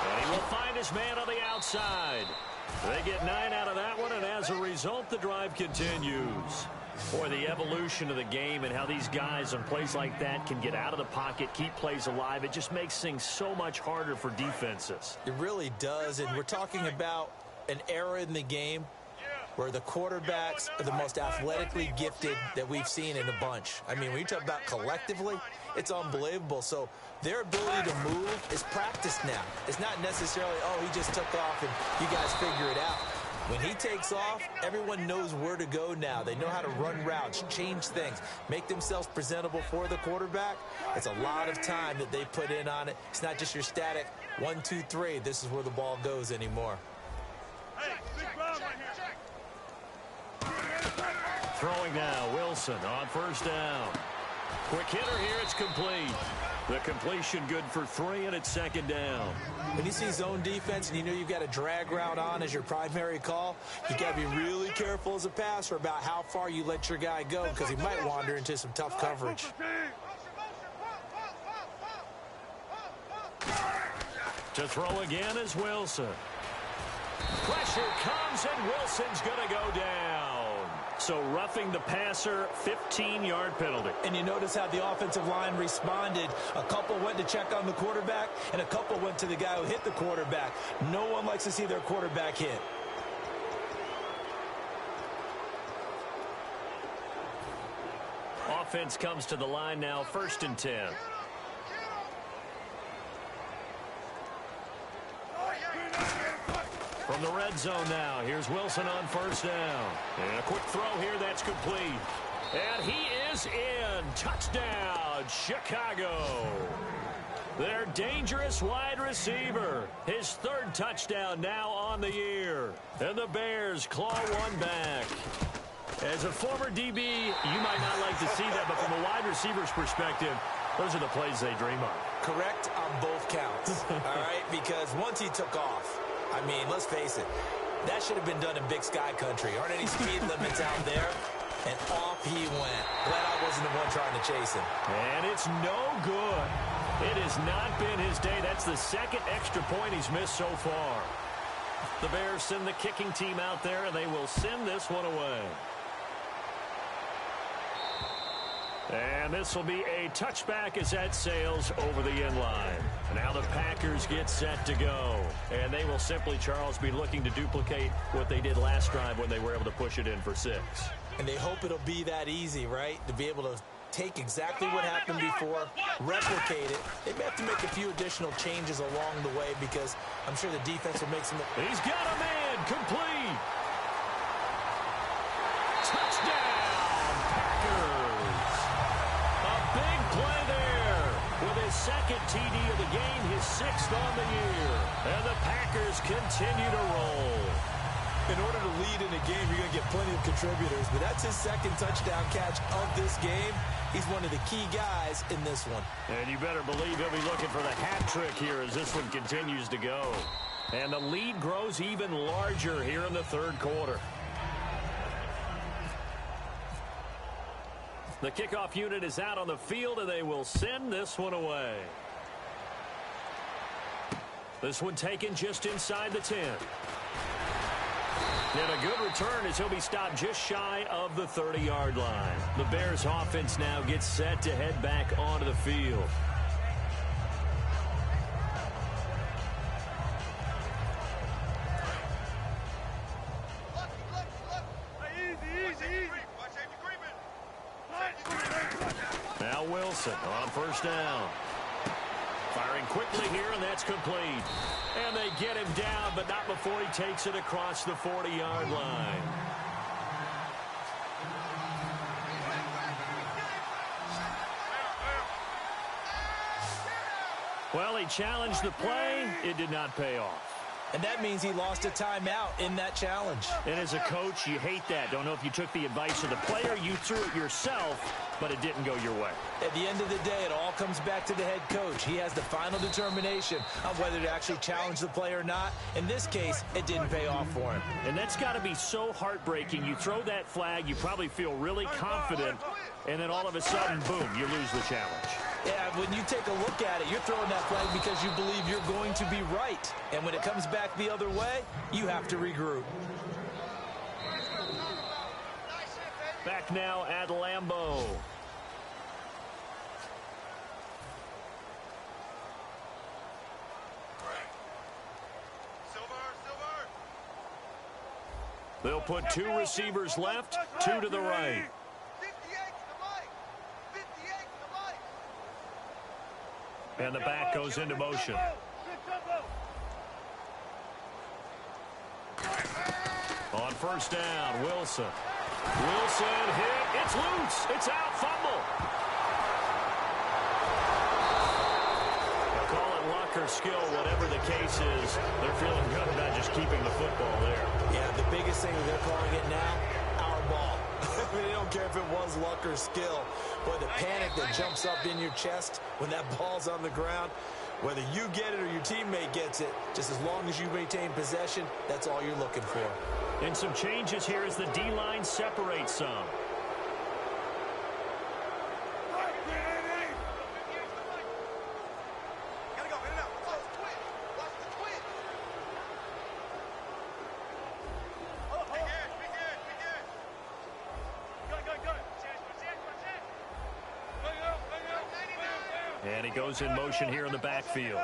S3: And he will find his man on the outside. They get 9 out of that one, and as a result, the drive continues. Boy, the evolution of the game and how these guys on plays like that can get out of the pocket, keep plays alive, it just makes things so much harder for defenses.
S4: It really does, and we're talking about an era in the game where the quarterbacks are the most athletically gifted that we've seen in a bunch. I mean, when you talk about collectively, it's unbelievable. So their ability to move is practiced now. It's not necessarily, oh, he just took off and you guys figure it out. When he takes off, everyone knows where to go now. They know how to run routes, change things, make themselves presentable for the quarterback. It's a lot of time that they put in on it. It's not just your static 1, 2, 3. This is where the ball goes anymore.
S3: Throwing now, Wilson on first down. Quick hitter here, it's complete. The completion good for 3, and it's second down.
S4: When you see zone defense and you know you've got a drag route on as your primary call, you got to be really careful as a passer about how far you let your guy go because he might wander into some tough coverage.
S3: To throw again is Wilson. Pressure comes, and Wilson's going to go down. So roughing the passer, 15-yard penalty.
S4: And you notice how the offensive line responded. A couple went to check on the quarterback, and a couple went to the guy who hit the quarterback. No one likes to see their quarterback hit.
S3: Offense comes to the line now, 1st and 10. From the red zone now, here's Wilson on first down. And a quick throw here, that's complete. And he is in. Touchdown, Chicago. Their dangerous wide receiver. His 3rd touchdown now on the year. And the Bears claw one back. As a former DB, you might not like to see that, but from a wide receiver's perspective, those are the plays they dream of.
S4: Correct on both counts, all right? Because once he took off, I mean, let's face it, that should have been done in Big Sky Country. Aren't any speed limits out there? And off he went. Glad I wasn't the one trying to chase him.
S3: And it's no good. It has not been his day. That's the 2nd extra point he's missed so far. The Bears send the kicking team out there, and they will send this one away. And this will be a touchback as that sails over the end line. Now the Packers get set to go. And they will simply, Charles, be looking to duplicate what they did last drive when they were able to push it in for 6.
S4: And they hope it'll be that easy, right? To be able to take exactly what happened before, replicate it. They may have to make a few additional changes along the way because I'm sure the defense will make some...
S3: He's got a man, complete. Touchdown, Packers. A big play there with his 2nd TD of the game, his 6th on the year. And the Packers continue to roll.
S4: In order to lead in a game, you're going to get plenty of contributors, but that's his 2nd touchdown catch of this game. He's one of the key guys in this one.
S3: And you better believe he'll be looking for the hat trick here as this one continues to go. And the lead grows even larger here in the third quarter. The kickoff unit is out on the field, and they will send this one away. This one taken just inside the 10. And a good return as he'll be stopped just shy of the 30-yard line. The Bears offense now gets set to head back onto the field. Now Wilson on first down. Firing quickly here, and that's complete. And they get him down, but not before he takes it across the 40-yard line. Well, he challenged the play. It did not pay off.
S4: And that means he lost a timeout in that challenge.
S3: And as a coach, you hate that. Don't know if you took the advice of the player. You threw it yourself, but it didn't go your way.
S4: At the end of the day, it all comes back to the head coach. He has the final determination on whether to actually challenge the play or not. In this case, it didn't pay off for him.
S3: And that's got to be so heartbreaking. You throw that flag, you probably feel really confident, and then all of a sudden, boom, you lose the challenge.
S4: Yeah, when you take a look at it, you're throwing that flag because you believe you're going to be right. And when it comes back the other way, you have to regroup.
S3: Back now at Lambeau. They'll put two receivers left, two to the right. And the back goes into motion. On first down, Wilson. Wilson hit. It's loose. It's out. Fumble. They'll call it luck or skill, whatever the case is. They're feeling good about just keeping the football there.
S4: Yeah, the biggest thing they're calling it now, our ball. I mean, they don't care if it was luck or skill. Boy, the panic that jumps up in your chest when that ball's on the ground, whether you get it or your teammate gets it, just as long as you maintain possession, that's all you're looking for.
S3: And some changes here as the D-line separates some. And he goes in motion here in the backfield.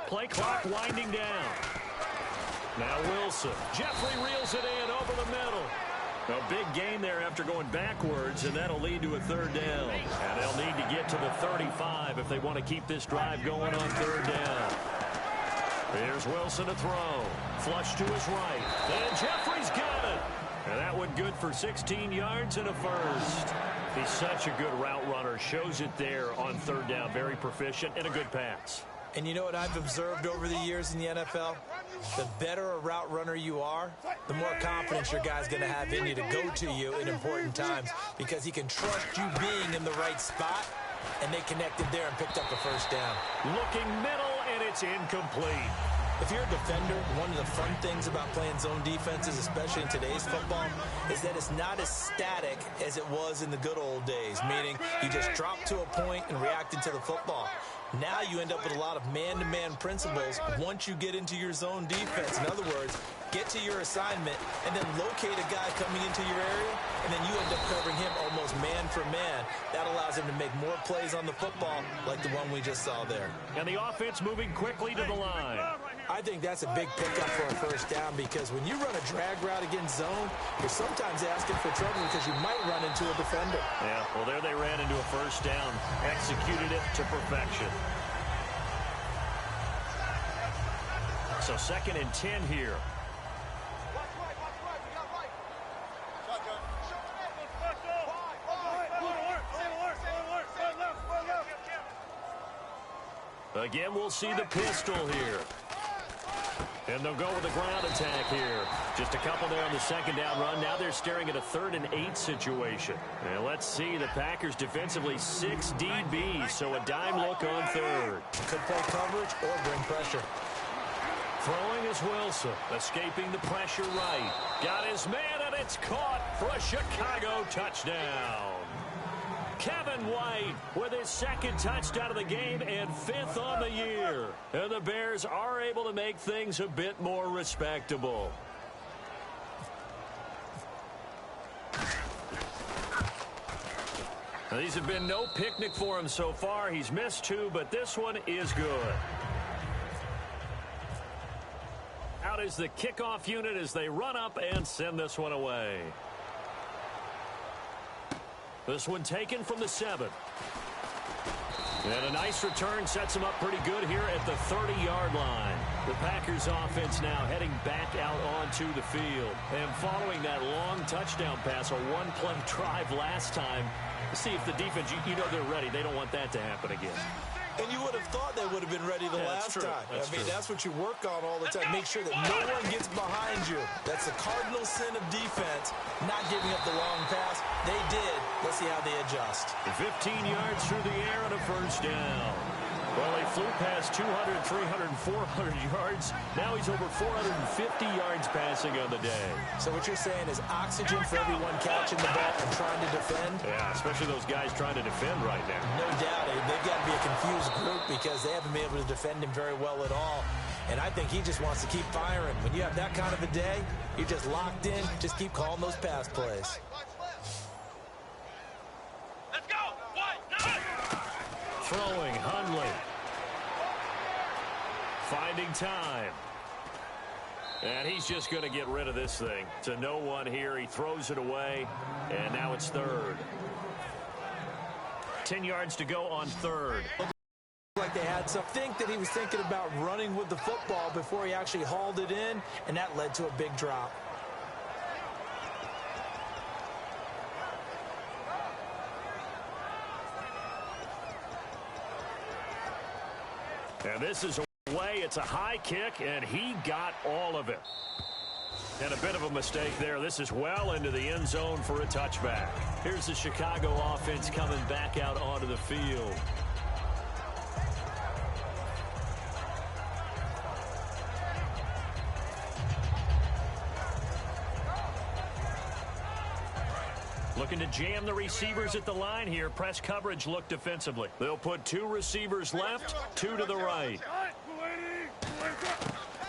S3: Play clock winding down. Now Wilson. Jeffrey reels it in over the middle. A big gain there after going backwards, and that'll lead to a third down. And they'll need to get to the 35 if they want to keep this drive going on third down. Here's Wilson to throw. Flush to his right. And Jeffrey's got it. And that one good for 16 yards and a first. He's such a good route runner. Shows it there on third down. Very proficient and a good pass.
S4: And you know what I've observed over the years in the NFL? The better a route runner you are, the more confidence your guy's going to have in you to go to you in important times because he can trust you being in the right spot, and they connected there and picked up a first down.
S3: Looking middle, and it's incomplete.
S4: If you're a defender, one of the fun things about playing zone defenses, especially in today's football, is that it's not as static as it was in the good old days, meaning you just dropped to a point and reacted to the football. Now you end up with a lot of man-to-man principles once you get into your zone defense. In other words, get to your assignment and then locate a guy coming into your area, and then you end up covering him almost man for man. That allows him to make more plays on the football like the one we just saw there.
S3: And the offense moving quickly to the line.
S4: I think that's a big pickup for a first down because when you run a drag route against zone, you're sometimes asking for trouble because you might run into a defender.
S3: Yeah, well, there they ran into a first down. Executed it to perfection. So 2nd and 10 here. Again, we'll see the pistol here. And they'll go with the ground attack here. Just a couple there on the second down run. Now they're staring at a 3rd and 8 situation. And let's see, the Packers defensively 6 DBs, so a dime look on 3rd.
S4: Could play coverage or bring pressure.
S3: Throwing is Wilson, escaping the pressure right. Got his man, and it's caught for a Chicago touchdown. Kevin White with his 2nd touchdown of the game and 5th on the year. And the Bears are able to make things a bit more respectable. Now, these have been no picnic for him so far. He's missed 2, but this one is good. Out is the kickoff unit as they run up and send this one away. This one taken from the 7. And a nice return sets him up pretty good here at the 30-yard line. The Packers offense now heading back out onto the field. And following that long touchdown pass, a one-play drive last time, see if the defense, you know they're ready. They don't want that to happen again.
S4: And you would have thought they would have been ready the last time. That's what you work on all the time. Make sure that no one gets behind you. That's the cardinal sin of defense, not giving up the long pass. They did. Let's see how they adjust.
S3: 15 yards through the air and a 1st down. Well, he flew past 200, 300, 400 yards. Now he's over 450 yards passing on the day.
S4: So what you're saying is oxygen for everyone catching the ball and trying to defend?
S3: Yeah, especially those guys trying to defend right now.
S4: No doubt. They've got to be a confused group because they haven't been able to defend him very well at all. And I think he just wants to keep firing. When you have that kind of a day, you're just locked in. Just keep calling those pass plays.
S1: Let's go!
S3: Throwing, Hundley. Finding time. And he's just going to get rid of this thing. To no one here. He throws it away. And now it's 3rd. 10 yards to go on 3rd.
S4: Like they had some. Think that he was thinking about running with the football before he actually hauled it in. And that led to a big drop.
S3: And this is away. It's a high kick, and he got all of it. And a bit of a mistake there. This is well into the end zone for a touchback. Here's the Chicago offense coming back out onto the field. Looking to jam the receivers at the line here. Press coverage look defensively. They'll put 2 receivers left, 2 to the right.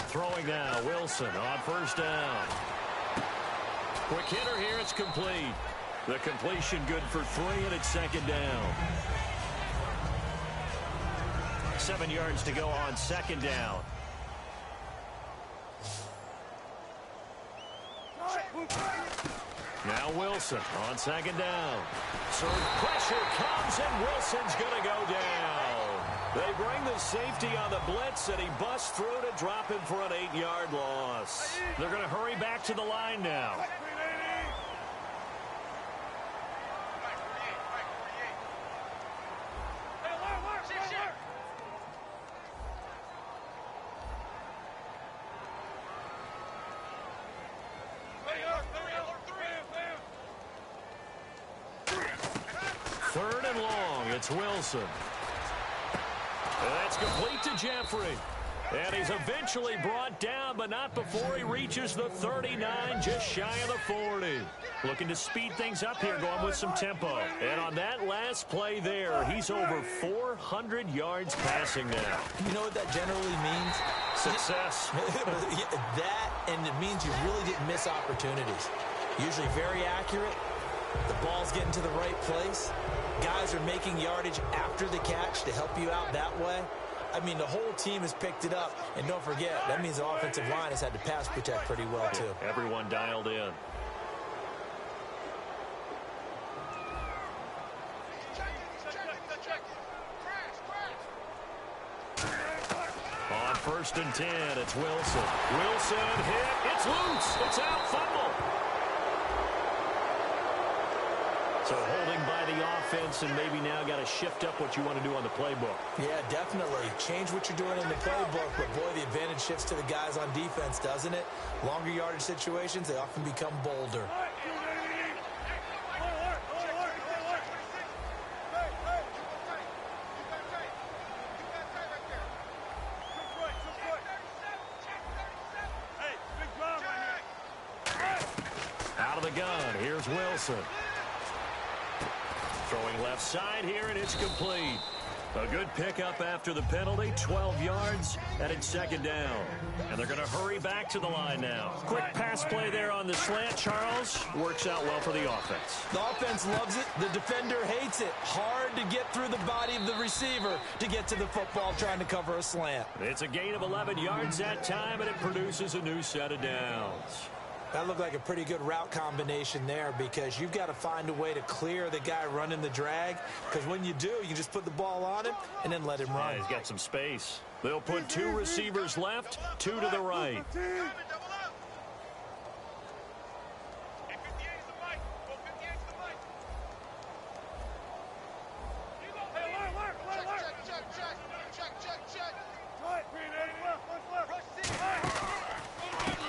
S3: Throwing now, Wilson on 1st down. Quick hitter here, it's complete. The completion good for 3, and it's 2nd down. 7 yards to go on 2nd down. Now Wilson on 2nd down. So pressure comes, and Wilson's going to go down. They bring the safety on the blitz, and he busts through to drop him for an 8-yard loss. They're going to hurry back to the line now. Third and long, it's Wilson. And that's complete to Jeffrey. And he's eventually brought down, but not before he reaches the 39, just shy of the 40. Looking to speed things up here, going with some tempo. And on that last play there, he's over 400 yards passing now.
S4: You know what that generally means?
S3: Success.
S4: That, and it means you really didn't miss opportunities. Usually very accurate. The ball's getting to the right place. Guys are making yardage after the catch to help you out that way. I mean, the whole team has picked it up. And don't forget, that means the offensive line has had to pass protect pretty well, too.
S3: Everyone dialed in. On 1st and 10, it's Wilson. Wilson hit. It's loose. It's out. Fumble. So holding by the offense and maybe now got to shift up what you want to do on the playbook.
S4: Yeah, definitely. Change what you're doing in the playbook, but boy, the advantage shifts to the guys on defense, doesn't it? Longer yardage situations, they often become bolder.
S3: Out of the gun, here's Wilson. Throwing left side here, and it's complete. A good pickup after the penalty, 12 yards, and it's second down. And they're going to hurry back to the line now. Quick pass play there on the slant, Charles. Works out well for the offense.
S4: The offense loves it. The defender hates it. Hard to get through the body of the receiver to get to the football trying to cover a slant.
S3: It's a gain of 11 yards that time, and it produces a new set of downs.
S4: That looked like a pretty good route combination there because you've got to find a way to clear the guy running the drag, because when you do, you just put the ball on him and then let him run.
S3: Yeah, he's got some space. They'll put two receivers left, two to the right.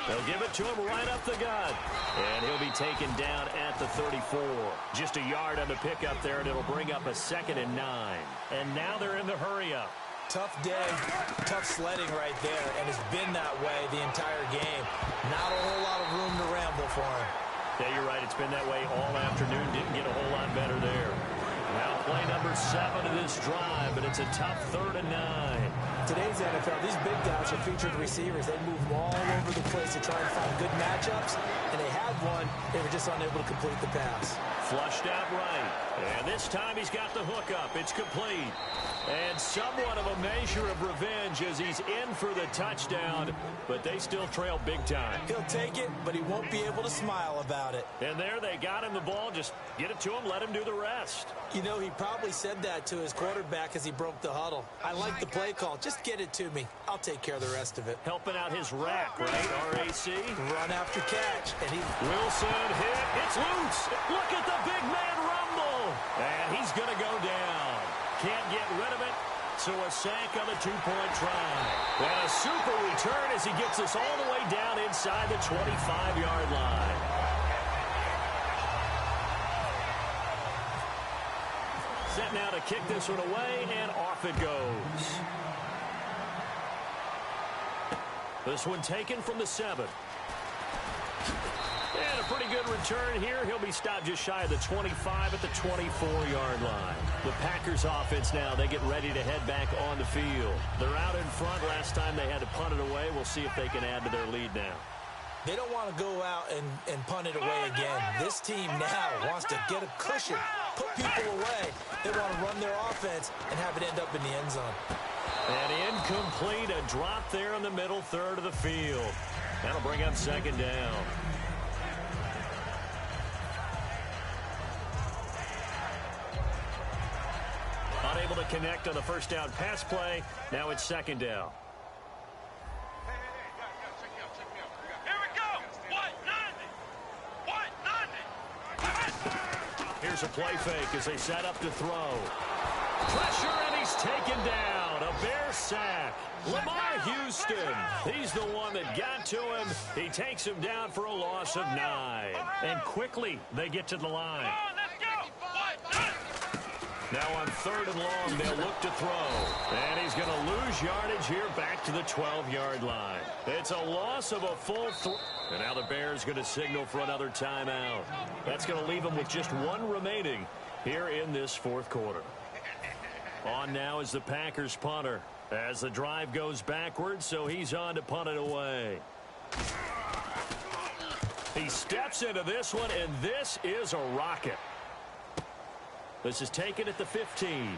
S3: They'll give it to him right up the gut. And he'll be taken down at the 34. Just a yard on the pickup there, and it'll bring up a 2nd and 9. And now they're in the hurry-up.
S4: Tough day, tough sledding right there, and it's been that way the entire game. Not a whole lot of room to ramble for him.
S3: Yeah, you're right. It's been that way all afternoon. Didn't get a whole lot better there. Now play number 7 of this drive, but it's a tough 3rd and 9.
S4: Today's NFL, these big guys are featured receivers. They move all over the place to try and find good matchups, and they had one. They were just unable to complete the pass.
S3: Flushed out right, and this time he's got the hook up. It's complete. And somewhat of a measure of revenge as he's in for the touchdown, but they still trail big time.
S4: He'll take it, but he won't be able to smile about it.
S3: And there they got him the ball. Just get it to him, let him do the rest.
S4: You know, he probably said that to his quarterback as he broke the huddle. I like the play call. Just get it to me. I'll take care of the rest of it.
S3: Helping out his rack, right? RAC.
S4: Run after catch. And
S3: Wilson hit. It's loose. Look at the big man rumble. And he's going to go down. Can't get rid of it. So a sack on the 2-point try. And a super return as he gets us all the way down inside the 25-yard line. Set now to kick this one away, and off it goes. This one taken from the 7. And a pretty good return here. He'll be stopped just shy of the 25 at the 24-yard line. The Packers offense now, they get ready to head back on the field. They're out in front. Last time they had to punt it away. We'll see if they can add to their lead now.
S4: They don't want to go out and punt it away again. This team now wants to get a cushion, put people away. They want to run their offense and have it end up in the end zone.
S3: And incomplete, a drop there in the middle third of the field. That'll bring up 2nd down. Unable to connect on the first down pass play. Now it's 2nd down. Here's a play fake as they set up to throw. Pressure, and he's taken down. A Bear sack. Lamar Houston. He's the one that got to him. He takes him down for a loss of 9. And quickly, they get to the line. Now on 3rd and long, they'll look to throw. And he's going to lose yardage here back to the 12-yard line. It's a loss of a full 3. And now the Bears going to signal for another timeout. That's going to leave them with just 1 remaining here in this 4th quarter. On now is the Packers punter as the drive goes backwards, so he's on to punt it away. He steps into this one, and this is a rocket. This is taken at the 15.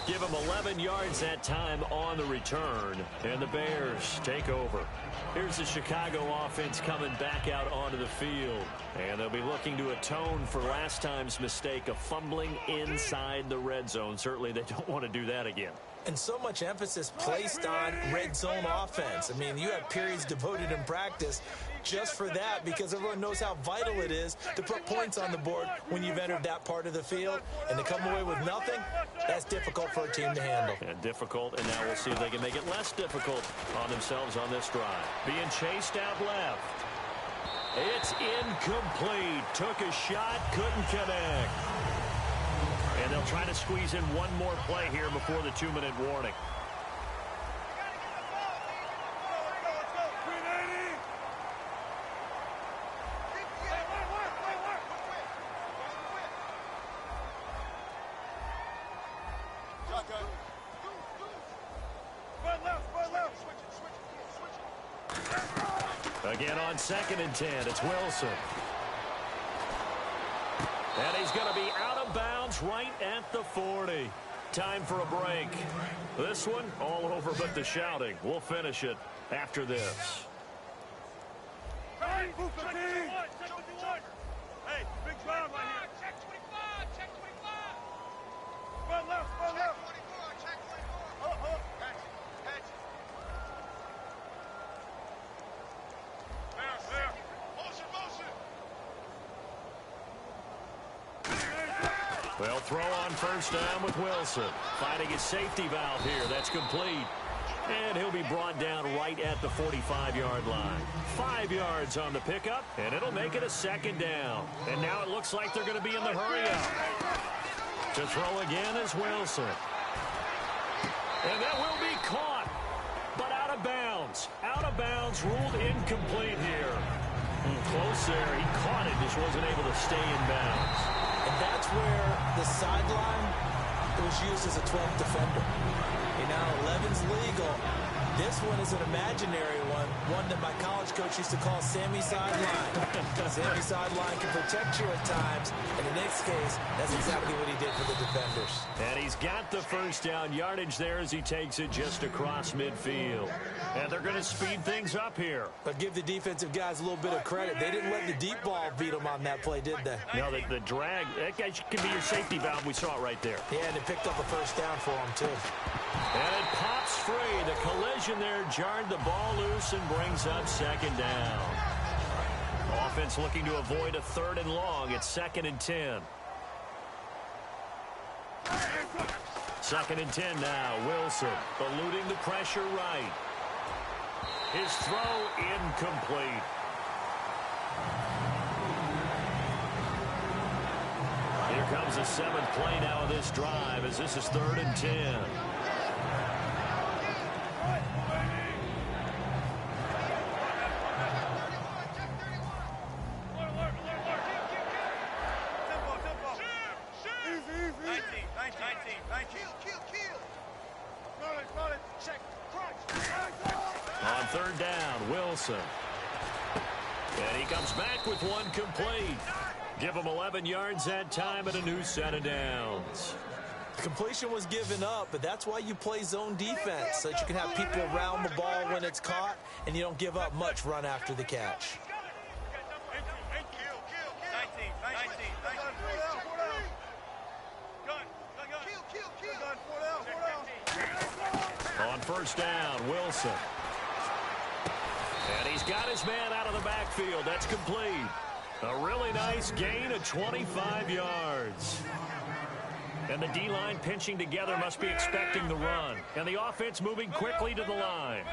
S3: Give him 11 yards that time on the return, and the Bears take over. Here's the Chicago offense coming back out onto the field, and they'll be looking to atone for last time's mistake of fumbling inside the red zone. Certainly they don't want to do that again.
S4: And so much emphasis placed on red zone offense. I mean, you have periods devoted in practice just for that, because everyone knows how vital it is to put points on the board when you've entered that part of the field. And to come away with nothing, that's difficult for a team to handle.
S3: And difficult, and now we'll see if they can make it less difficult on themselves on this drive. Being chased out left. It's incomplete. Took a shot, couldn't connect. And they'll try to squeeze in one more play here before the 2-minute warning. Again on 2nd and 10, it's Wilson. And he's going to be out of bounds right at the 40. Time for a break. This one, all over but the shouting. We'll finish it after this.
S1: Hey, big drive right here. Check 25, check 25. Run left, run left. Check 24. Catch it. There. Motion.
S3: Well, throw on first down with Wilson. Finding his safety valve here. That's complete. And he'll be brought down right at the 45-yard line. 5 yards on the pickup, and it'll make it a 2nd down. And now it looks like they're going to be in the hurry-up. To throw again is Wilson. And that will be caught, but out of bounds. Out of bounds, ruled incomplete here. Close there. He caught it, just wasn't able to stay in bounds.
S4: And that's where the sideline was used as a 12th defender. You know, 11's legal. This one is an imaginary one that my college coach used to call Sammy Sideline. Sammy Sideline can protect you at times, and in this case, that's exactly what he did for the defenders.
S3: And he's got the first down yardage there as he takes it just across midfield. And they're going to speed things up here.
S4: But give the defensive guys a little bit of credit. They didn't let the deep ball beat them on that play, did they?
S3: No, the drag, that could be your safety valve. We saw it right there.
S4: Yeah, and it picked up a first down for them, too.
S3: And it pops free. The collision there jarred the ball loose and brings up 2nd down. Offense looking to avoid a 3rd and long. It's 2nd and 10. 2nd and 10 now. Wilson eluding the pressure right. His throw incomplete. Here comes the 7th play now of this drive as this is 3rd and 10. On 3rd down, Wilson. And he comes back with one complete. Give him 11 yards that time and a new set of downs.
S4: The completion was given up, but that's why you play zone defense, so that you can have people around the ball when it's caught, and you don't give up much run after the catch.
S3: On first down, Wilson. And he's got his man out of the backfield. That's complete. A really nice gain of 25 yards. And the D-line pinching together must be expecting the run. And the offense moving quickly to the line.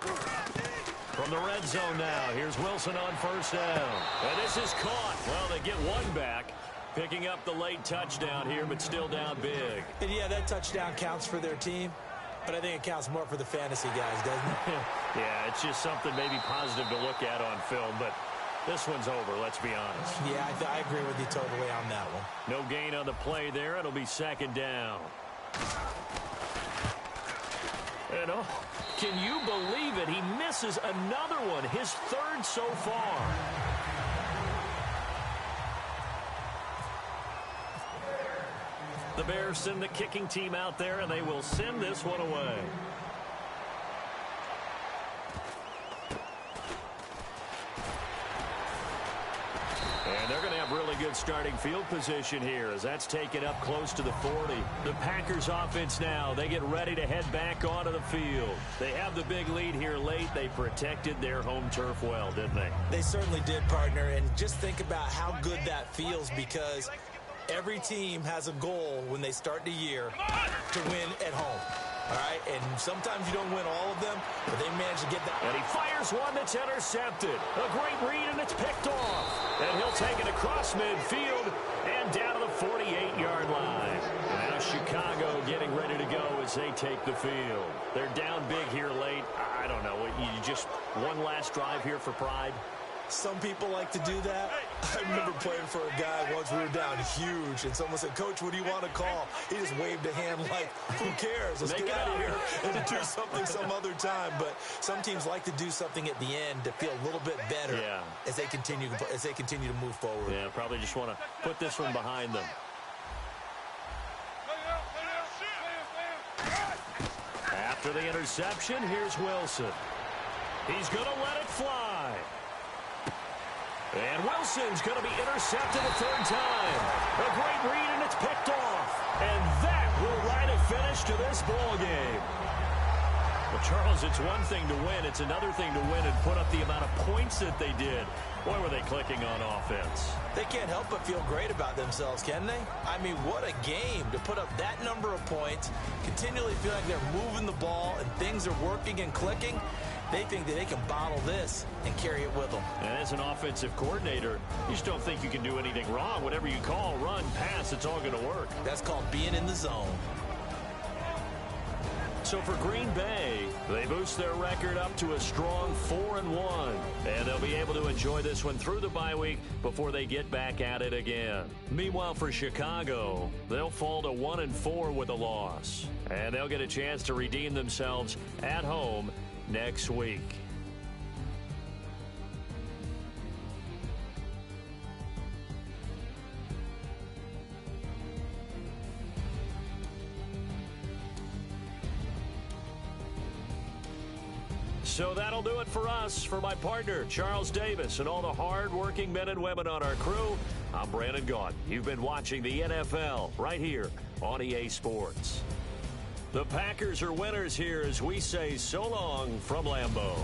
S3: From the red zone now, here's Wilson on first down. And this is caught. Well, they get one back. Picking up the late touchdown here, but still down big.
S4: And yeah, that touchdown counts for their team, but I think it counts more for the fantasy guys, doesn't it?
S3: Yeah, it's just something maybe positive to look at on film, but this one's over, let's be honest.
S4: Yeah, I agree with you totally on that one.
S3: No gain on the play there. It'll be 2nd down. And oh, can you believe it? He misses another one, his 3rd so far. The Bears send the kicking team out there, and they will send this one away. And they're going to have really good starting field position here as that's taken up close to the 40. The Packers offense now, they get ready to head back onto the field. They have the big lead here late. They protected their home turf well, didn't they?
S4: They certainly did, partner, and just think about how good that feels because every team has a goal when they start the year to win at home. All right, and sometimes you don't win all of them, but they manage to get that.
S3: And he fires one that's intercepted. A great read, and it's picked off. And he'll take it across midfield and down to the 48-yard line. Now Chicago getting ready to go as they take the field. They're down big here late. I don't know. You just one last drive here for pride?
S4: Some people like to do that. I remember playing for a guy once. We were down huge, and someone said, "Coach, what do you want to call?" He just waved a hand like, "Who cares? Let's get out of here and do something some other time." But some teams like to do something at the end to feel a little bit better as they continue to move forward.
S3: Yeah, probably just want to put this one behind them. After the interception, here's Wilson. He's going to let it fly. And Wilson's going to be intercepted a third time. A great read, and it's picked off. And that will write a finish to this ball game. Well, Charles, it's one thing to win. It's another thing to win and put up the amount of points that they did. Boy, were they clicking on offense.
S4: They can't help but feel great about themselves, can they? I mean, what a game to put up that number of points, continually feel like they're moving the ball and things are working and clicking. They think that they can bottle this and carry it with them.
S3: And as an offensive coordinator, you just don't think you can do anything wrong. Whatever you call, run, pass, it's all going to work.
S4: That's called being in the zone.
S3: So for Green Bay, they boost their record up to a strong 4-1. And they'll be able to enjoy this one through the bye week before they get back at it again. Meanwhile, for Chicago, they'll fall to 1-4 with a loss. And they'll get a chance to redeem themselves at home next week. So that'll do it for us. For my partner, Charles Davis, and all the hard-working men and women on our crew, I'm Brandon Gaudin. You've been watching the NFL right here on EA Sports. The Packers are winners here as we say so long from Lambeau.